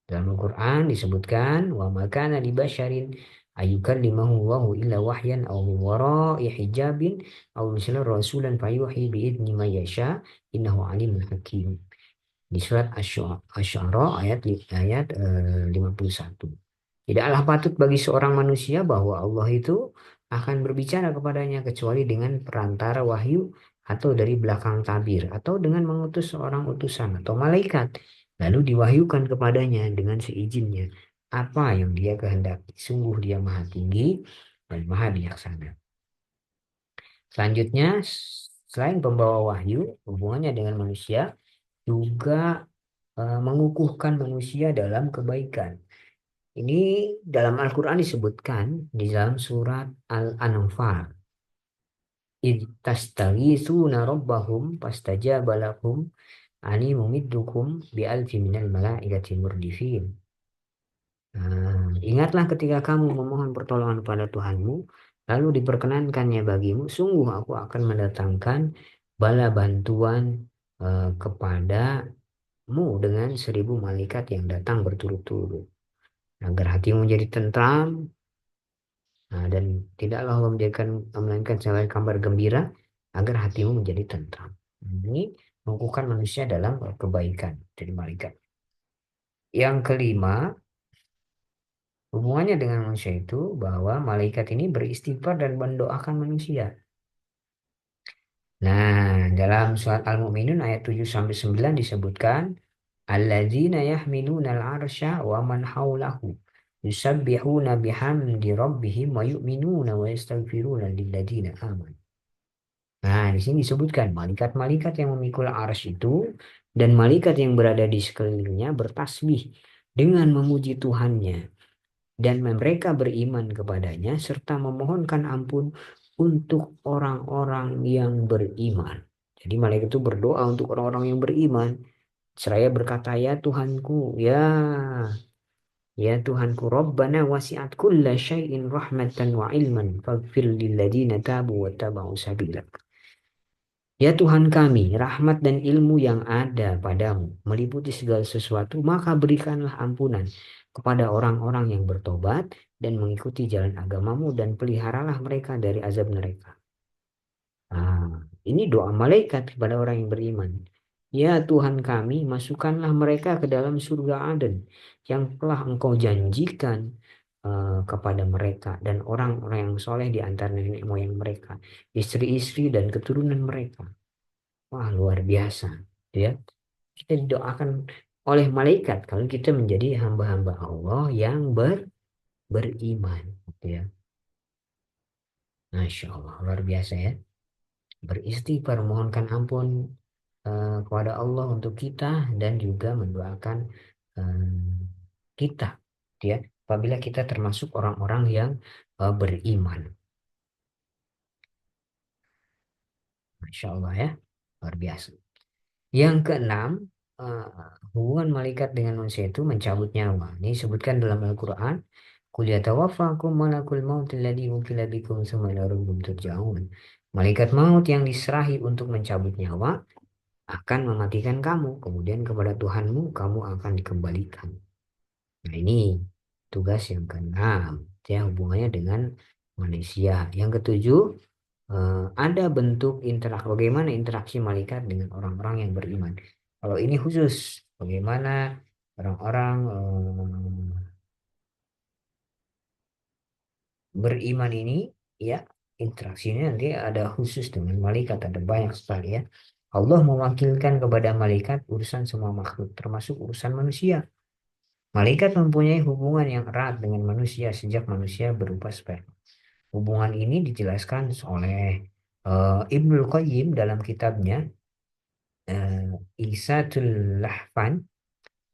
Dalam Al-Quran disebutkan, wa makana li basyarin ayyukallimahu Allahu illa wahyan aw min wara'i hijabin aw yursila rasulan fayuhi biidni ma yasha innahu alimun hakim. Di surat Asy-Syu'ara ayat 51. Tidaklah patut bagi seorang manusia bahwa Allah itu akan berbicara kepadanya kecuali dengan perantara wahyu atau dari belakang tabir atau dengan mengutus seorang utusan atau malaikat lalu diwahyukan kepadanya dengan seizinnya apa yang dia kehendaki. Sungguh dia maha tinggi dan maha bijaksana. Selanjutnya, selain pembawa wahyu, hubungannya dengan manusia juga mengukuhkan manusia dalam kebaikan. Ini dalam Al-Quran disebutkan di dalam surat Al-Anfal. Idh tastaghitsuna rabbahum fastajaba lakum ani mumiddukum bi alfi minal malaikati murdifin. Ingatlah ketika kamu memohon pertolongan pada Tuhanmu, lalu diperkenankannya bagimu, sungguh aku akan mendatangkan bala bantuan kepadamu dengan 1.000 malaikat yang datang berturut-turut agar hatimu menjadi tentram. Nah, dan tidaklah Allah menjadikan melainkan selain kabar gembira agar hatimu menjadi tentram. Ini mengukuhkan manusia dalam kebaikan dari malaikat. Yang kelima, hubungannya dengan manusia itu bahwa malaikat ini beristighfar dan mendoakan manusia. Nah, dalam surat Al-Mu'minun ayat 7 sampai 9 disebutkan alladzina yahmiluna al-arsya wa man haulahu yusabbihuna bihamdi rabbihim wa yu'minuna wa yastaghfiruna lilladzina amanu. Nah, di sini disebutkan malaikat-malaikat yang memikul arsy itu dan malaikat yang berada di sekelilingnya bertasbih dengan memuji Tuhannya dan mereka beriman kepadanya serta memohonkan ampun untuk orang-orang yang beriman. Jadi malaikat itu berdoa untuk orang-orang yang beriman. Seraya berkata, ya Tuhanku, ya Tuhanku, Rabbana wasi'at kulla syai'in rahmatan wa ilman, faghfir lilladzina tabu wa taba'u sabilak. Ya Tuhan kami, rahmat dan ilmu yang ada padamu meliputi segala sesuatu, maka berikanlah ampunan kepada orang-orang yang bertobat dan mengikuti jalan agamamu dan peliharalah mereka dari azab neraka. Nah, ini doa malaikat kepada orang yang beriman. Ya Tuhan kami, masukkanlah mereka ke dalam surga Aden yang telah Engkau janjikan kepada mereka dan orang-orang yang soleh di antara nenek moyang mereka, istri-istri dan keturunan mereka. Wah, luar biasa, ya. Kita didoakan oleh malaikat kalau kita menjadi hamba-hamba Allah yang beriman, gitu ya. Masya Allah, luar biasa ya. Beristighfar, mohonkan ampun kepada Allah untuk kita dan juga mendoakan kita, ya. Apabila kita termasuk orang-orang yang beriman, Masya Allah ya, luar biasa. Yang keenam, eh, hubungan malaikat dengan manusia itu mencabut nyawa. Ini disebutkan dalam Al-Quran. Qul yatawaffakum malakul maut alladhi wukila bikum tsumma ila rabbikum turja'un. Malaikat maut yang diserahi untuk mencabut nyawa akan mematikan kamu. Kemudian kepada Tuhanmu kamu akan dikembalikan. Nah ini tugas yang keenam. Ya, hubungannya dengan manusia. Yang ketujuh, ada bentuk bagaimana interaksi malaikat dengan orang-orang yang beriman. Kalau ini khusus, bagaimana orang-orang beriman ini, ya interaksinya nanti ada khusus dengan malaikat, ada banyak sekali ya. Allah mewakilkan kepada malaikat urusan semua makhluk, termasuk urusan manusia. Malaikat mempunyai hubungan yang erat dengan manusia sejak manusia berupa sperma. Hubungan ini dijelaskan oleh Ibnul Qayyim dalam kitabnya Isatul Lahfan.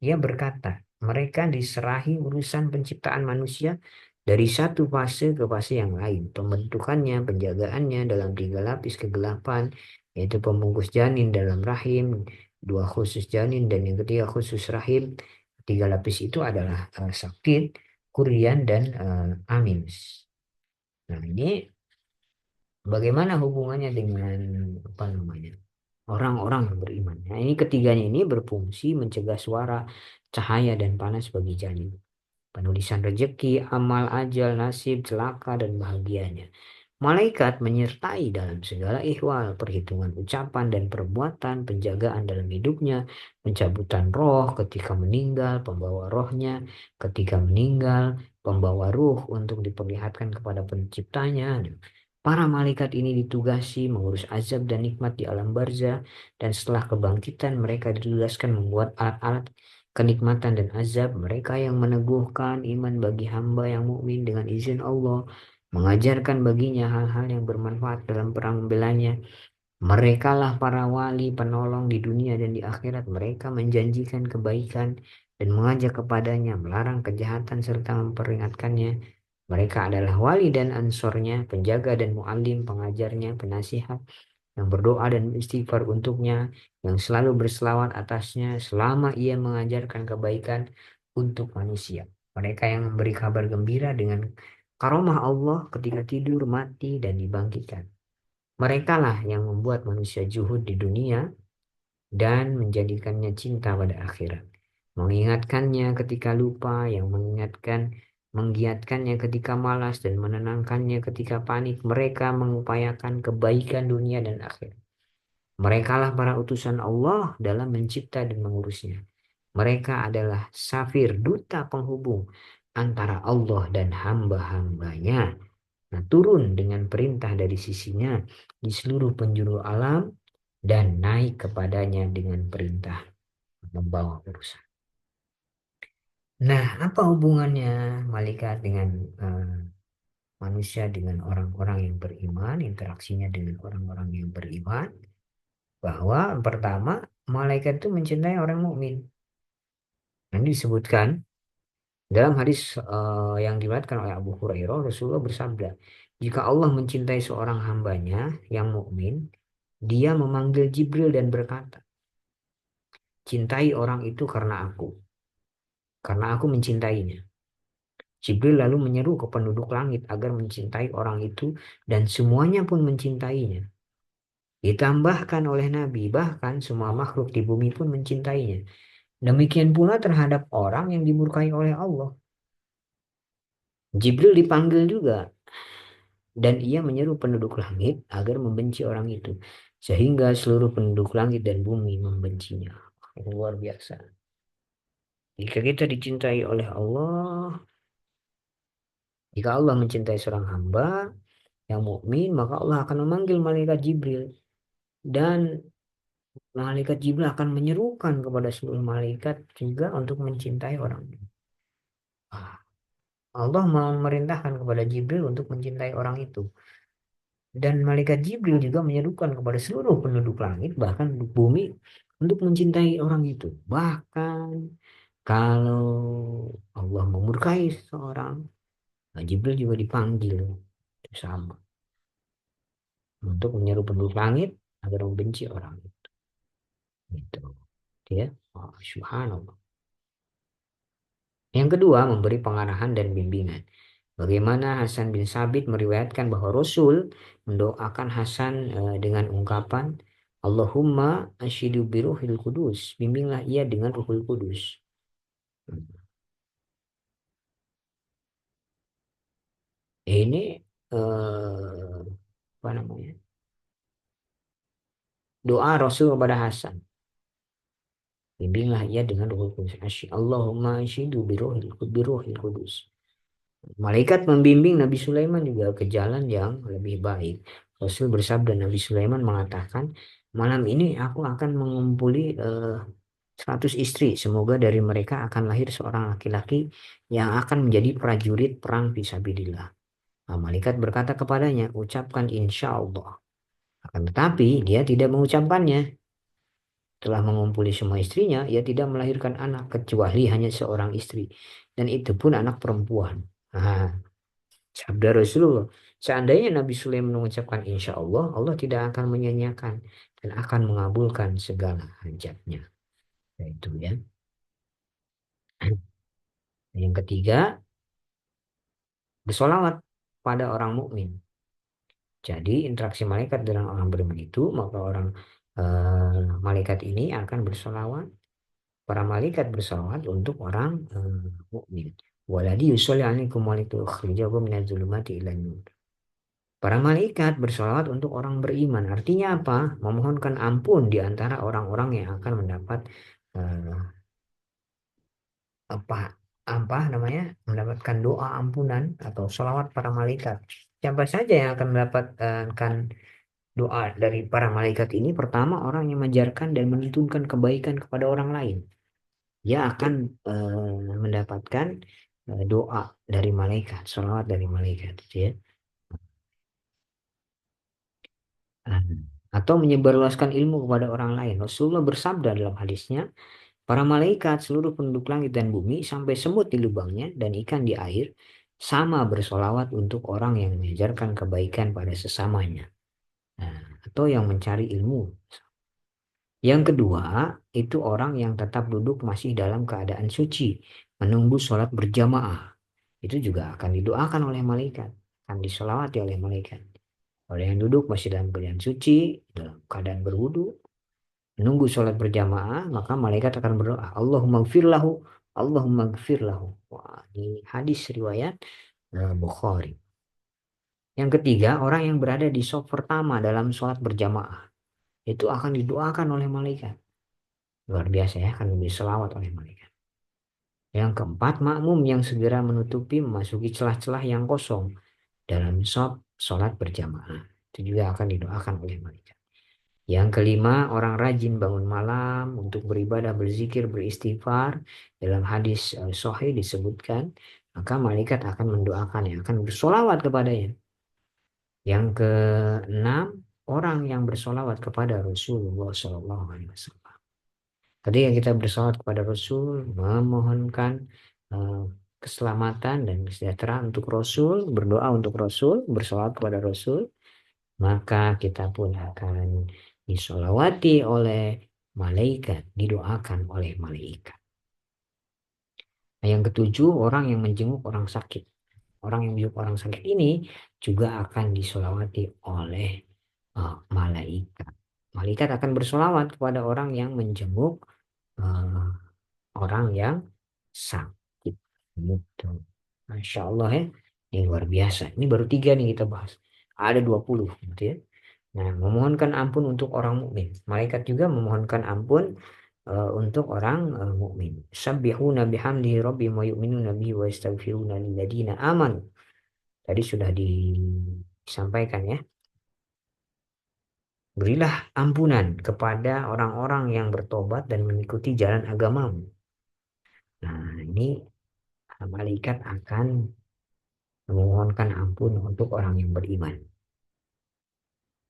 Ia berkata, mereka diserahi urusan penciptaan manusia dari satu fase ke fase yang lain. Pembentukannya, penjagaannya dalam tiga lapis kegelapan, yaitu pembungkus janin dalam rahim, dua khusus janin, dan yang ketiga khusus rahim. Tiga lapis itu adalah sakit, kurian, dan amins. Nah, ini bagaimana hubungannya dengan apa namanya? Orang-orang yang beriman. Nah, ini ketiganya ini berfungsi mencegah suara, cahaya dan panas bagi janin. Penulisan rezeki, amal ajal, nasib, celaka dan bahagianya. Malaikat menyertai dalam segala ihwal, perhitungan ucapan dan perbuatan, penjagaan dalam hidupnya, pencabutan roh ketika meninggal, pembawa rohnya ketika meninggal, pembawa ruh untuk diperlihatkan kepada penciptanya. Para malaikat ini ditugasi mengurus azab dan nikmat di alam barzah, dan setelah kebangkitan mereka ditugaskan membuat alat-alat kenikmatan dan azab. Mereka yang meneguhkan iman bagi hamba yang mukmin dengan izin Allah, mengajarkan baginya hal-hal yang bermanfaat dalam perang membelanya. Merekalah para wali penolong di dunia dan di akhirat. Mereka menjanjikan kebaikan dan mengajak kepadanya, melarang kejahatan serta memperingatkannya. Mereka adalah wali dan ansornya, penjaga dan muallim, pengajarnya, penasihat, yang berdoa dan istighfar untuknya, yang selalu berselawat atasnya selama ia mengajarkan kebaikan untuk manusia. Mereka yang memberi kabar gembira dengan karomah Allah ketika tidur, mati, dan dibangkitkan. Mereka lah yang membuat manusia juhud di dunia dan menjadikannya cinta pada akhirat. Mengingatkannya ketika lupa, yang menggiatkannya ketika malas dan menenangkannya ketika panik. Mereka mengupayakan kebaikan dunia dan akhirat. Merekalah para utusan Allah dalam mencipta dan mengurusnya. Mereka adalah safir, duta penghubung antara Allah dan hamba-hambanya. Nah, turun dengan perintah dari sisinya di seluruh penjuru alam dan naik kepadanya dengan perintah membawa urusan. Nah, apa hubungannya malaikat dengan eh, manusia, dengan orang-orang yang beriman, interaksinya dengan orang-orang yang beriman? Bahwa pertama, malaikat itu mencintai orang mukmin. Nanti disebutkan dalam hadis yang diriwayatkan oleh Abu Hurairah, Rasulullah bersabda, jika Allah mencintai seorang hambanya yang mukmin, dia memanggil Jibril dan berkata, cintai orang itu karena aku mencintainya. Jibril lalu menyeru ke penduduk langit agar mencintai orang itu dan semuanya pun mencintainya. Ditambahkan oleh Nabi, bahkan semua makhluk di bumi pun mencintainya. Demikian pula terhadap orang yang dimurkai oleh Allah. Jibril dipanggil juga dan ia menyeru penduduk langit agar membenci orang itu. Sehingga seluruh penduduk langit dan bumi membencinya. Luar biasa. Jika kita dicintai oleh Allah, jika Allah mencintai seorang hamba yang mukmin, maka Allah akan memanggil malaikat Jibril dan malaikat Jibril akan menyerukan kepada seluruh malaikat juga untuk mencintai orang itu. Ah, Allah memerintahkan kepada Jibril untuk mencintai orang itu. Dan malaikat Jibril juga menyerukan kepada seluruh penduduk langit, bahkan penduduk bumi, untuk mencintai orang itu. Bahkan kalau Allah memurkai seseorang, nah Jibril juga dipanggil. Itu sama. Untuk menyeru penduduk langit agar membenci orang itu. Gitu. Ya. Oh, subhanallah. Yang kedua, memberi pengarahan dan bimbingan. Bagaimana Hasan bin Sabit meriwayatkan bahwa Rasul mendoakan Hasan dengan ungkapan Allahumma asyidu biruhil kudus. Bimbinglah ia dengan ruhul kudus. Ini apa namanya? Doa Rasul kepada Hasan. Bimbinglah ia dengan ruhul kudus. Allahumma asyidu biruhil kudus. Malaikat membimbing Nabi Sulaiman juga ke jalan yang lebih baik. Rasul bersabda, Nabi Sulaiman mengatakan, malam ini aku akan mengumpuli 100 istri. Semoga dari mereka akan lahir seorang laki-laki yang akan menjadi prajurit perang fisabilillah. Nah, malaikat berkata kepadanya, ucapkan insya Allah. Akan tetapi dia tidak mengucapkannya. Telah mengumpuli semua istrinya, ia tidak melahirkan anak kecuali hanya seorang istri. Dan itu pun anak perempuan. Nah, sabda Rasulullah, seandainya Nabi Sulaiman mengucapkan insya Allah, Allah tidak akan menyanyiakan dan akan mengabulkan segala hajatnya. Itu ya. Yang ketiga, bersolawat pada orang mukmin. Jadi interaksi malaikat dengan orang beriman itu, maka orang malaikat ini akan bersolawat. Para malaikat bersolawat untuk orang mukmin. Waladi yusolli alaikum walitu akhrijakum minadzulumati ilan nur. Para malaikat bersolawat untuk orang beriman. Artinya apa? Memohonkan ampun di antara orang-orang yang akan mendapat eh, apa apa namanya mendapatkan doa ampunan atau sholawat para malaikat. Siapa saja yang akan mendapatkan doa dari para malaikat ini? Pertama, orang yang mengajarkan dan menuntunkan kebaikan kepada orang lain. Dia akan mendapatkan doa dari malaikat, sholawat dari malaikat, gitu ya. Nah, atau menyebarluaskan ilmu kepada orang lain. Rasulullah bersabda dalam hadisnya, para malaikat, seluruh penduduk langit dan bumi, sampai semut di lubangnya dan ikan di air, sama bersolawat untuk orang yang mengajarkan kebaikan pada sesamanya. Nah, atau yang mencari ilmu. Yang kedua, itu orang yang tetap duduk masih dalam keadaan suci, menunggu sholat berjamaah. Itu juga akan didoakan oleh malaikat, akan disolawati oleh malaikat. Oleh yang duduk masih dalam keadaan suci, dalam keadaan berwudu, menunggu sholat berjamaah, maka malaikat akan berdoa, Allahumma gfir lahu, Allahumma gfir lahu. Wah, ini hadis riwayat Bukhari. Yang ketiga, orang yang berada di saf pertama dalam sholat berjamaah, itu akan didoakan oleh malaikat. Luar biasa ya, akan diselawat oleh malaikat. Yang keempat, makmum yang segera menutupi memasuki celah-celah yang kosong dalam saf sholat berjamaah. Itu juga akan didoakan oleh malaikat. Yang kelima, orang rajin bangun malam untuk beribadah, berzikir, beristighfar. Dalam hadis Sahih disebutkan, maka malaikat akan mendoakan, yang akan bersolawat kepadanya. Yang keenam, orang yang bersolawat kepada Rasulullah SAW. Ketika kita bersolawat kepada Rasul, memohonkan eh, keselamatan dan kesejahteraan untuk Rasul, berdoa untuk Rasul, bersolawat kepada Rasul, maka kita pun akan disolawati oleh malaikat, didoakan oleh malaikat. Nah, yang ketujuh, orang yang menjenguk orang sakit. Orang yang menjenguk orang sakit ini juga akan disolawati oleh malaikat. Malaikat akan bersolawat kepada orang yang menjenguk eh, orang yang sakit. Gitu. Masya Allah ya. Ini luar biasa. Ini baru tiga nih kita bahas. Ada 20 gitu ya. Nah, memohonkan ampun untuk orang mukmin. Malaikat juga memohonkan ampun untuk orang mukmin. Sabbihuna bihamdihi rabbihim wa yu'minuna bihi wa yastaghfiruna lilladzina amanu. Tadi sudah disampaikan ya. Berilah ampunan kepada orang-orang yang bertobat dan mengikuti jalan agamamu. Nah, ini malaikat akan memohonkan ampun untuk orang yang beriman.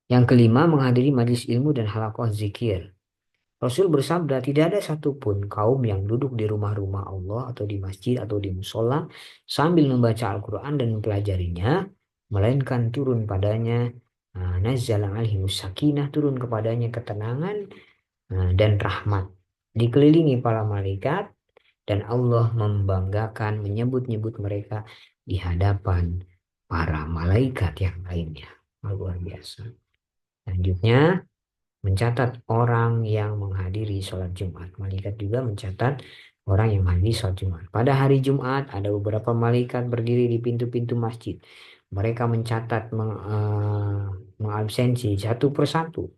Yang kelima, menghadiri majelis ilmu dan halaqah zikir. Rasul bersabda, tidak ada satupun kaum yang duduk di rumah-rumah Allah atau di masjid atau di musola sambil membaca Al-Quran dan mempelajarinya, melainkan turun padanya nazzala alaihimus sakinah, turun kepadanya ketenangan dan rahmat. dikelilingi para malaikat, dan Allah membanggakan menyebut-nyebut mereka di hadapan para malaikat yang lainnya. Luar biasa. Selanjutnya, mencatat orang yang menghadiri sholat Jumat. Malaikat juga mencatat orang yang menghadiri sholat Jumat. Pada hari Jumat ada beberapa malaikat berdiri di pintu-pintu masjid. Mereka mencatat mengabsensi satu persatu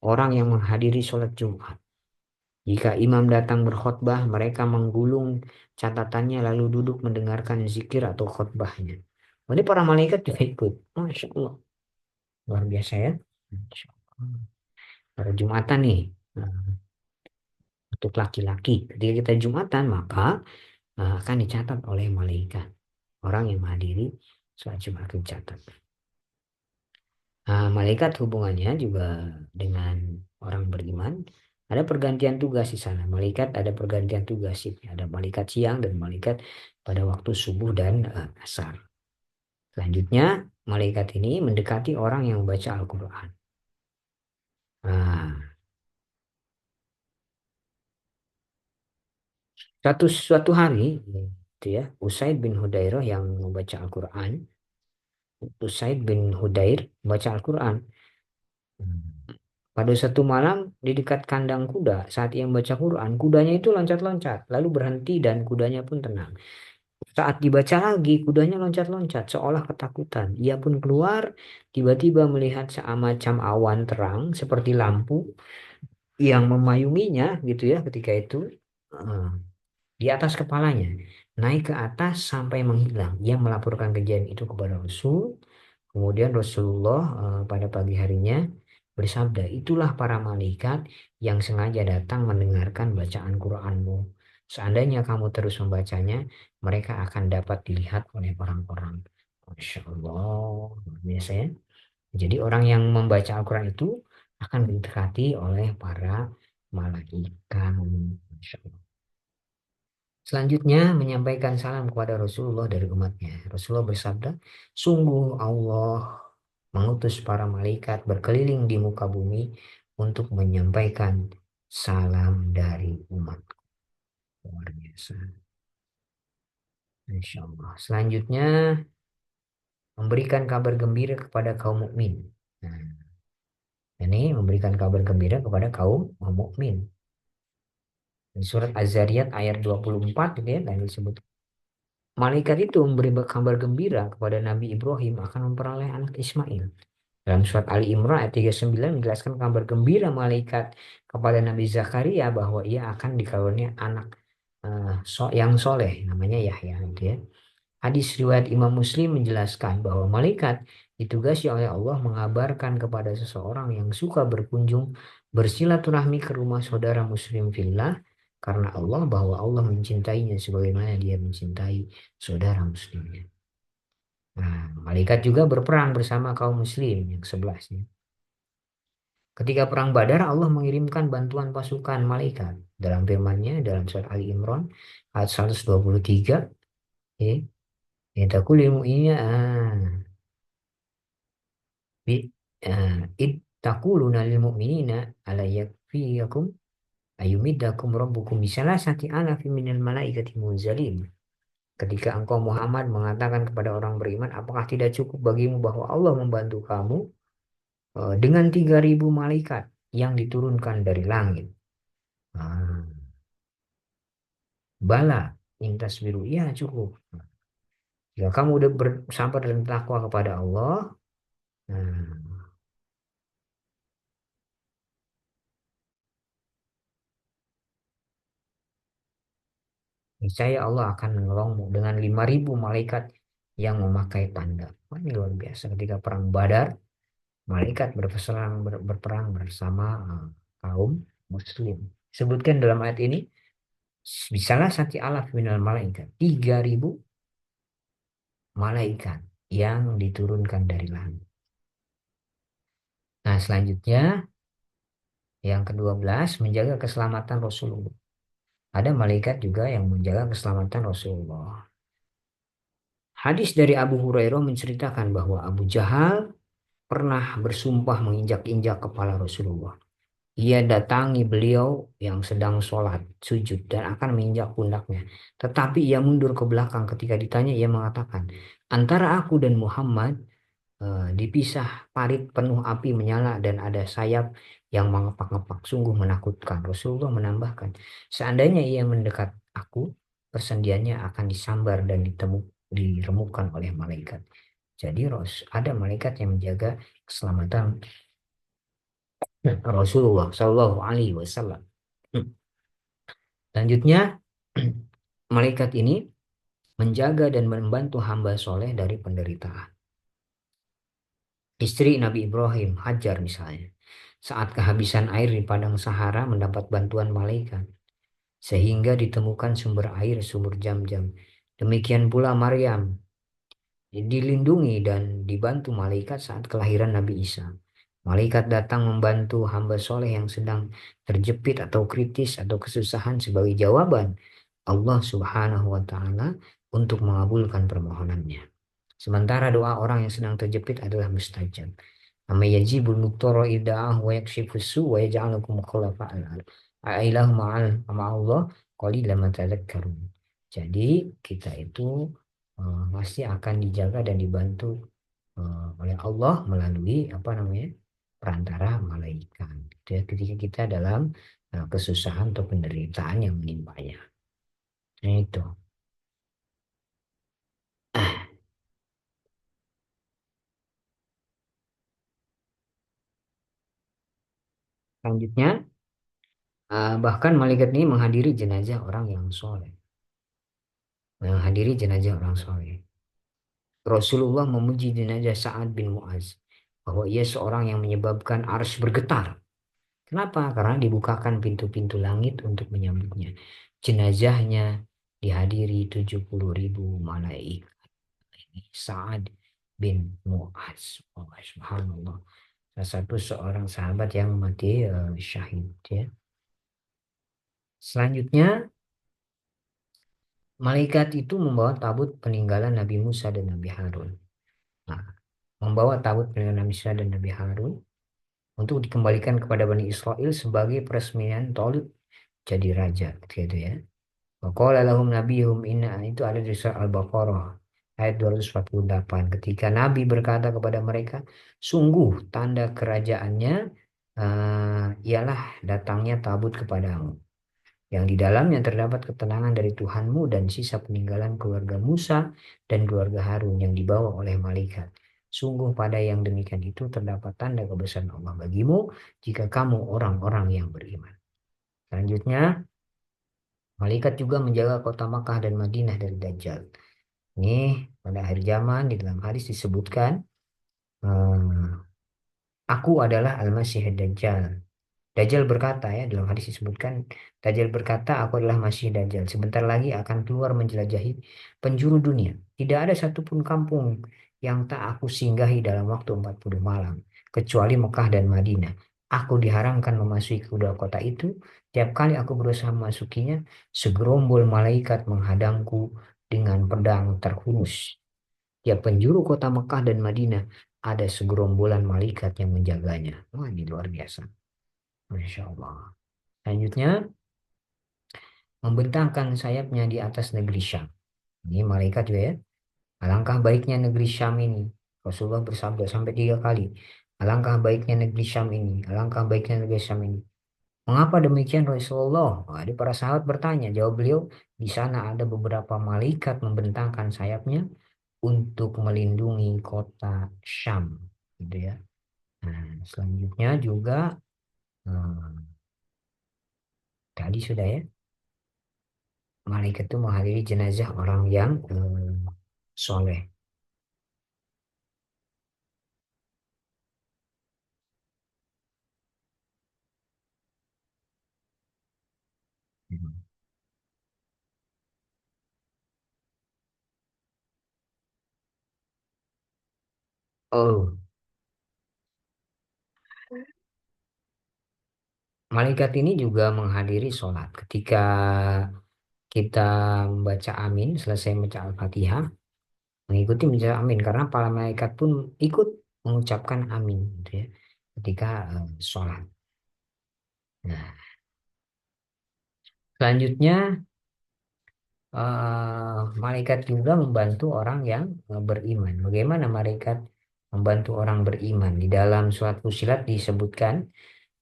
orang yang menghadiri sholat Jumat. Jika imam datang berkhutbah, mereka menggulung catatannya lalu duduk mendengarkan zikir atau khutbahnya. Ini para malaikat juga ikut. Masya Allah. Luar biasa ya. Masya Allah. Pada Jumatan nih. Nah, untuk laki-laki. Ketika kita Jumatan, maka akan dicatat oleh malaikat. Orang yang menghadiri sholat Jumat akan dicatat. Nah, malaikat hubungannya juga dengan orang beriman. Ada pergantian tugas di sana. Malaikat ada pergantian tugas. Ada malaikat siang dan malaikat pada waktu subuh dan asar. Selanjutnya, malaikat ini mendekati orang yang membaca Al-Quran. Nah, suatu hari, itu ya, Usaid bin Hudairah yang membaca Al-Quran, Usaid bin Hudair membaca Al-Quran. Pada satu malam di dekat kandang kuda, saat ia membaca Quran, kudanya itu loncat-loncat, lalu berhenti dan kudanya pun tenang. Saat dibaca lagi, kudanya loncat-loncat, seolah ketakutan. Ia pun keluar, tiba-tiba melihat semacam awan terang seperti lampu yang memayunginya, gitu ya, ketika itu. eh, di atas kepalanya, naik ke atas sampai menghilang. Ia melaporkan kejadian itu kepada Rasul. Kemudian Rasulullah pada pagi harinya bersabda, itulah para malaikat yang sengaja datang mendengarkan bacaan Quranmu. Seandainya kamu terus membacanya, mereka akan dapat dilihat oleh orang-orang. Masya Allah, luar biasa ya. Jadi orang yang membaca Al-Quran itu akan didekati oleh para malaikat. Masya Allah. Selanjutnya menyampaikan salam kepada Rasulullah dari umatnya. Rasulullah bersabda, sungguh Allah mengutus para malaikat berkeliling di muka bumi untuk menyampaikan salam dari umat. Luar biasa. Insya Allah. Selanjutnya memberikan kabar gembira kepada kaum mukmin. Nah, ini memberikan kabar gembira kepada kaum mukmin. Di surat Az-Zariyat ayat 24 gitu ya, dan disebut malaikat itu memberi kabar gembira kepada Nabi Ibrahim akan memperoleh anak Ismail. Dalam surat Ali Imran ayat 39 menjelaskan kabar gembira malaikat kepada Nabi Zakaria bahwa ia akan dikaruniai anak yang soleh namanya Yahya gitu ya. Hadis riwayat Imam Muslim menjelaskan bahwa malaikat ditugasi oleh Allah mengabarkan kepada seseorang yang suka berkunjung bersilaturahmi ke rumah saudara muslim fillah karena Allah bahwa Allah mencintainya sebagaimana dia mencintai saudara muslimnya. Nah, malaikat juga berperang bersama kaum muslim yang sebelasnya. Ketika perang Badar, Allah mengirimkan bantuan pasukan malaikat. Dalam firman-Nya dalam surat Ali Imran ayat 123, ya, ya taqulil mu'minina bi id taquluna lil mu'minina ala yakfiyakum ayumiddakum rabbukum bisalasati alafin minal malaikati munzalin. Ketika engkau Muhammad mengatakan kepada orang beriman, apakah tidak cukup bagimu bahwa Allah membantu kamu dengan 3.000 malaikat yang diturunkan dari langit? Nah, bala intas biru, ya cukup. Jika kamu udah bersabar dan takwa kepada Allah, nah, niscaya Allah akan menolongmu dengan 5.000 malaikat yang memakai tanda. Wah, ini luar biasa. Ketika perang Badar, malaikat berperang bersama kaum muslim. Sebutkan dalam ayat ini, bisalah sati alaf minal malaikat. 3.000 malaikat yang diturunkan dari langit. Nah, selanjutnya yang ke-12 menjaga keselamatan Rasulullah. Ada malaikat juga yang menjaga keselamatan Rasulullah. Hadis dari Abu Hurairah menceritakan bahwa Abu Jahal pernah bersumpah menginjak-injak kepala Rasulullah. Ia datangi beliau yang sedang sholat, sujud, dan akan menginjak pundaknya. Tetapi ia mundur ke belakang ketika ditanya, ia mengatakan, antara aku dan Muhammad dipisah parit penuh api menyala dan ada sayap yang mengepak-ngepak, sungguh menakutkan. Rasulullah menambahkan, seandainya ia mendekat aku, persendiannya akan disambar dan diremukkan oleh malaikat. Jadi ada malaikat yang menjaga keselamatan Rasulullah Shallallahu Alaihi Wasallam. Selanjutnya, malaikat ini menjaga dan membantu hamba soleh dari penderitaan. Istri Nabi Ibrahim, Hajar misalnya, saat kehabisan air di padang Sahara mendapat bantuan malaikat, sehingga ditemukan sumber air sumur Jam-Jam. Demikian pula Maryam, dilindungi dan dibantu malaikat saat kelahiran Nabi Isa. Malaikat datang membantu hamba soleh yang sedang terjepit atau kritis atau kesusahan sebagai jawaban Allah Subhanahu wa Ta'ala untuk mengabulkan permohonannya. Sementara doa orang yang sedang terjepit adalah mustajab. Amma yajibul muqtara ida'ah wa yakshifus su wa yaj'alukum khulafa'al ard. Ailahu ma'allah qalilan ma tadhakkarun. Jadi kita itu pasti akan dijaga dan dibantu oleh Allah melalui apa namanya perantara malaikat. Gitu ya, ketika kita dalam kesusahan atau penderitaan yang menimpanya. Nah, itu. Selanjutnya, bahkan malaikat ini menghadiri jenazah orang yang soleh. Menghadiri jenazah orang soleh. Rasulullah memuji jenazah Sa'ad bin Mu'az bahwa ia seorang yang menyebabkan arsy bergetar. Kenapa? Karena dibukakan pintu-pintu langit untuk menyambutnya. Jenazahnya dihadiri 70.000 malaikat. Sa'ad bin Mu'az. Oh, subhanallah. Salah satu seorang sahabat yang mati syahid ya. Selanjutnya, malaikat itu membawa tabut peninggalan Nabi Musa dan Nabi Harun. Nah, membawa tabut peninggalan Nabi Musa dan Nabi Harun untuk dikembalikan kepada Bani Israel sebagai peresmian Taurat jadi raja gitu ya. Waqala lahum nabiyuhum inna, itu ada di surah Al-Baqarah ayat 248. Ketika Nabi berkata kepada mereka, sungguh tanda kerajaannya ialah datangnya tabut kepadamu, yang di dalamnya terdapat ketenangan dari Tuhanmu dan sisa peninggalan keluarga Musa dan keluarga Harun yang dibawa oleh malaikat. Sungguh pada yang demikian itu terdapat tanda kebesaran Allah bagimu jika kamu orang-orang yang beriman. Selanjutnya, malaikat juga menjaga kota Makkah dan Madinah dari Dajjal. Ini pada akhir zaman di dalam hadis disebutkan, eh, aku adalah Al-Masih Dajjal. Dajjal berkata ya, dalam hadis disebutkan, Dajjal berkata, aku adalah Masih Dajjal. Sebentar lagi akan keluar menjelajahi penjuru dunia. Tidak ada satupun kampung yang tak aku singgahi dalam waktu 40 malam, kecuali Mekah dan Madinah. Aku diharamkan memasuki kedua kota itu. Tiap kali aku berusaha memasukinya, segerombol malaikat menghadangku dengan pedang terhunus. Tiap penjuru kota Mekah dan Madinah ada segerombolan malaikat yang menjaganya. Wah, ini luar biasa. Masya Allah. Selanjutnya, membentangkan sayapnya di atas negeri Syam. Ini malaikat juga ya. Alangkah baiknya negeri Syam ini. Rasulullah bersabda sampai 3 kali. Alangkah baiknya negeri Syam ini. Alangkah baiknya negeri Syam ini. Mengapa demikian Rasulullah? Jadi para sahabat bertanya. Jawab beliau, di sana ada beberapa malaikat membentangkan sayapnya untuk melindungi kota Syam. Gitu ya. Nah, selanjutnya juga tadi sudah ya. Malaikat itu menghadiri jenazah orang yang soleh. Oh, malaikat ini juga menghadiri sholat. Ketika kita membaca amin, selesai membaca Al-Fatihah, mengikuti membaca amin. Karena para malaikat pun ikut mengucapkan amin gitu ya, ketika sholat. Nah, selanjutnya malaikat juga membantu orang yang beriman. Bagaimana malaikat membantu orang beriman? Di dalam surat Fussilat disebutkan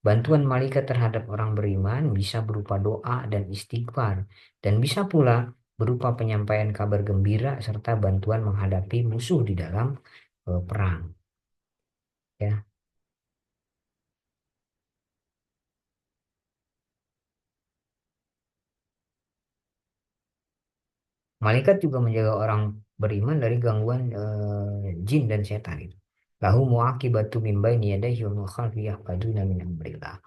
bantuan malaikat terhadap orang beriman bisa berupa doa dan istighfar, dan bisa pula berupa penyampaian kabar gembira serta bantuan menghadapi musuh di dalam perang. Ya, malaikat juga menjaga orang beriman dari gangguan jin dan setan itu. Lahu muaqibatu min baini yadayhi wa min khalfihi yahfaduna min amrillah.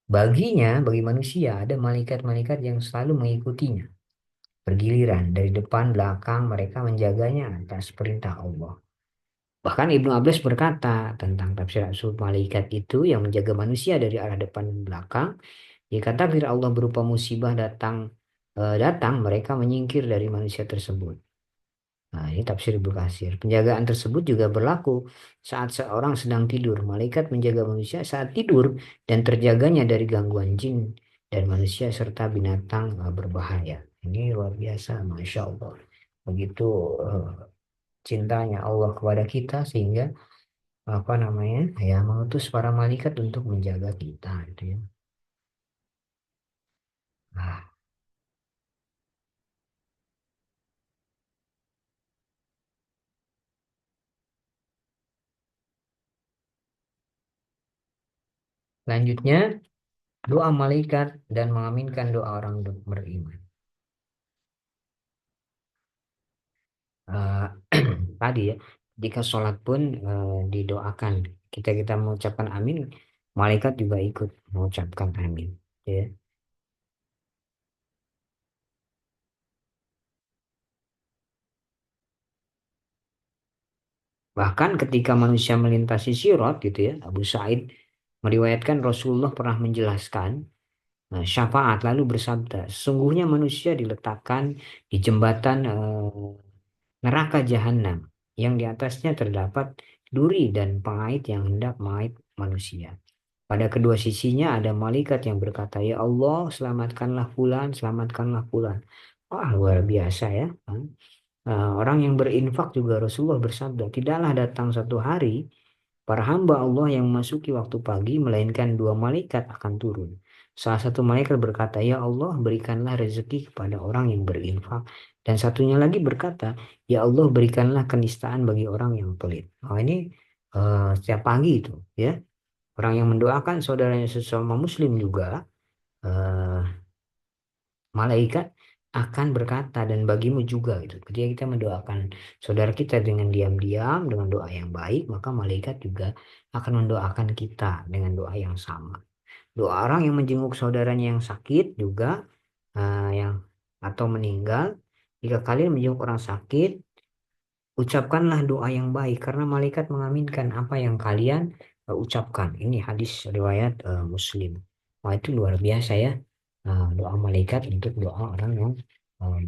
Baginya, bagi manusia, ada malaikat-malaikat yang selalu mengikutinya. Bergiliran dari depan belakang mereka menjaganya atas perintah Allah. Bahkan Ibnu Abbas berkata tentang tafsir absolut malaikat itu yang menjaga manusia dari arah depan dan belakang. Jika takdir Allah berupa musibah datang, mereka menyingkir dari manusia tersebut. Nah, ini tafsir Ibnu Katsir. Penjagaan tersebut juga berlaku saat seorang sedang tidur. Malaikat menjaga manusia saat tidur dan terjaganya dari gangguan jin dan manusia serta binatang berbahaya. Ini luar biasa, Masya Allah. Begitu eh, cintanya Allah kepada kita sehingga apa namanya ya mengutus para malaikat untuk menjaga kita gitu ya. Nah, selanjutnya doa malaikat dan mengaminkan doa orang beriman. Eh, tadi ya, jika sholat pun didoakan, kita mengucapkan amin, malaikat juga ikut mengucapkan amin, ya. Bahkan ketika manusia melintasi sirat gitu ya, Abu Sa'id meriwayatkan Rasulullah pernah menjelaskan syafaat lalu bersabda, sesungguhnya manusia diletakkan di jembatan neraka jahanam yang di atasnya terdapat duri dan pengait yang hendak mengait manusia. Pada kedua sisinya ada malaikat yang berkata, "Ya Allah, selamatkanlah fulan, selamatkanlah fulan." Wah, luar biasa ya. Orang yang berinfak juga Rasulullah bersabda, tidaklah datang satu hari para hamba Allah yang memasuki waktu pagi, melainkan dua malaikat akan turun. Salah satu malaikat berkata, "Ya Allah, berikanlah rezeki kepada orang yang berinfak." Dan satunya lagi berkata, "Ya Allah, berikanlah kenistaan bagi orang yang pelit." Oh, ini setiap pagi itu, ya. Orang yang mendoakan saudaranya sesama muslim juga, eh, malaikat akan berkata dan bagimu juga gitu. Ketika kita mendoakan saudara kita dengan diam-diam dengan doa yang baik, maka malaikat juga akan mendoakan kita dengan doa yang sama. Doa orang yang menjenguk saudaranya yang sakit juga yang atau meninggal, jika kalian menjenguk orang sakit, ucapkanlah doa yang baik karena malaikat mengaminkan apa yang kalian ucapkan. Ini hadis riwayat Muslim. Wah, itu luar biasa ya. Doa malaikat untuk doa orang yang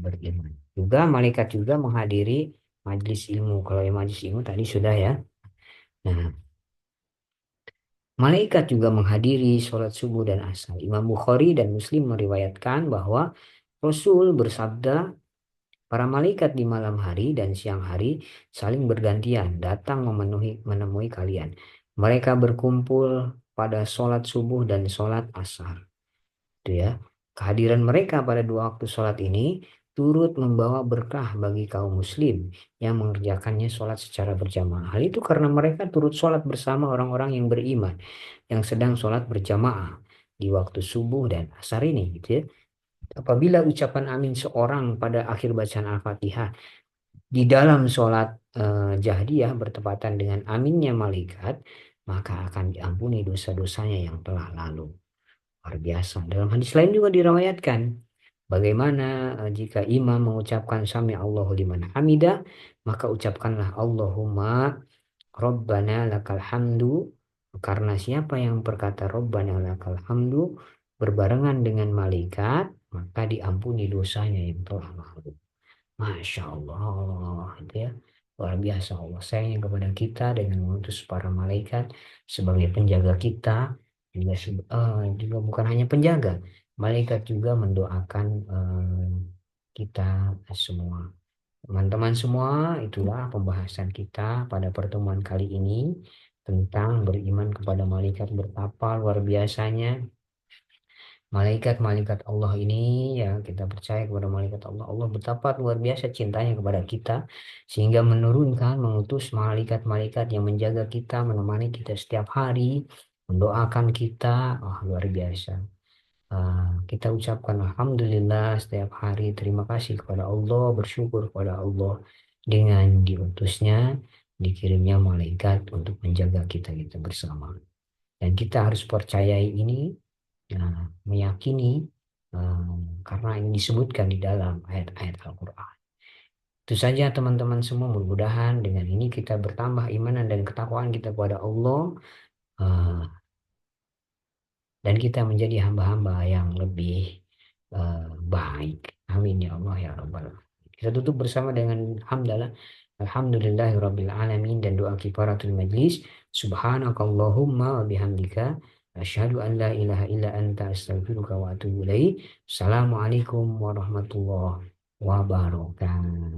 beriman. Juga malaikat juga menghadiri majelis ilmu. Kalau yang majelis ilmu tadi sudah ya. Nah, malaikat juga menghadiri sholat subuh dan asar. Imam Bukhari dan Muslim meriwayatkan bahwa Rasul bersabda, para malaikat di malam hari dan siang hari saling bergantian datang menemui kalian. Mereka berkumpul pada sholat subuh dan sholat asar. Itu ya. Kehadiran mereka pada dua waktu sholat ini turut membawa berkah bagi kaum muslim yang mengerjakannya sholat secara berjamaah. Hal itu karena mereka turut sholat bersama orang-orang yang beriman yang sedang sholat berjamaah di waktu subuh dan asar ini gitu ya. Apabila ucapan amin seorang pada akhir bacaan Al-Fatihah di dalam sholat jahriyah bertepatan dengan aminnya malaikat, maka akan diampuni dosa-dosanya yang telah lalu. Luar biasa. Dalam hadis lain juga diriwayatkan bagaimana jika imam mengucapkan sami Allahu liman hamidah, maka ucapkanlah Allahumma Rabbana lakal hamdu, karena siapa yang berkata Rabbana lakal hamdu berbarengan dengan malaikat, maka diampuni dosanya yang telah lalu. Masya Allah, itu ya. Luar biasa Allah sayang kepada kita dengan mengutus para malaikat sebagai penjaga kita juga bukan hanya penjaga, malaikat juga mendoakan kita semua. Teman-teman semua, itulah pembahasan kita pada pertemuan kali ini tentang beriman kepada malaikat. Betapa luar biasanya malaikat-malaikat Allah ini, ya kita percaya kepada malaikat Allah. Allah betapa luar biasa cintanya kepada kita sehingga menurunkan, mengutus malaikat-malaikat yang menjaga kita, menemani kita setiap hari, mendoakan kita. Luar biasa. Kita ucapkan Alhamdulillah setiap hari, terima kasih kepada Allah, bersyukur kepada Allah dengan diutusnya, dikirimnya malaikat untuk menjaga kita bersama. Dan kita harus percayai ini, meyakini, karena ini disebutkan di dalam ayat-ayat Al-Quran. Itu saja teman-teman semua, mudah-mudahan dengan ini kita bertambah imanan dan ketakwaan kita kepada Allah, eh, dan kita menjadi hamba-hamba yang lebih baik. Amin ya Allah ya Rabbal Alamin. Kita tutup bersama dengan hamdalah. Alhamdulillahirabbil alamin, dan doa kifaratul majlis. Subhanakallahumma wa bihamdika asyhadu an la ilaha illa anta astaghfiruka wa atubu ilaik. Assalamualaikum warahmatullahi wabarakatuh.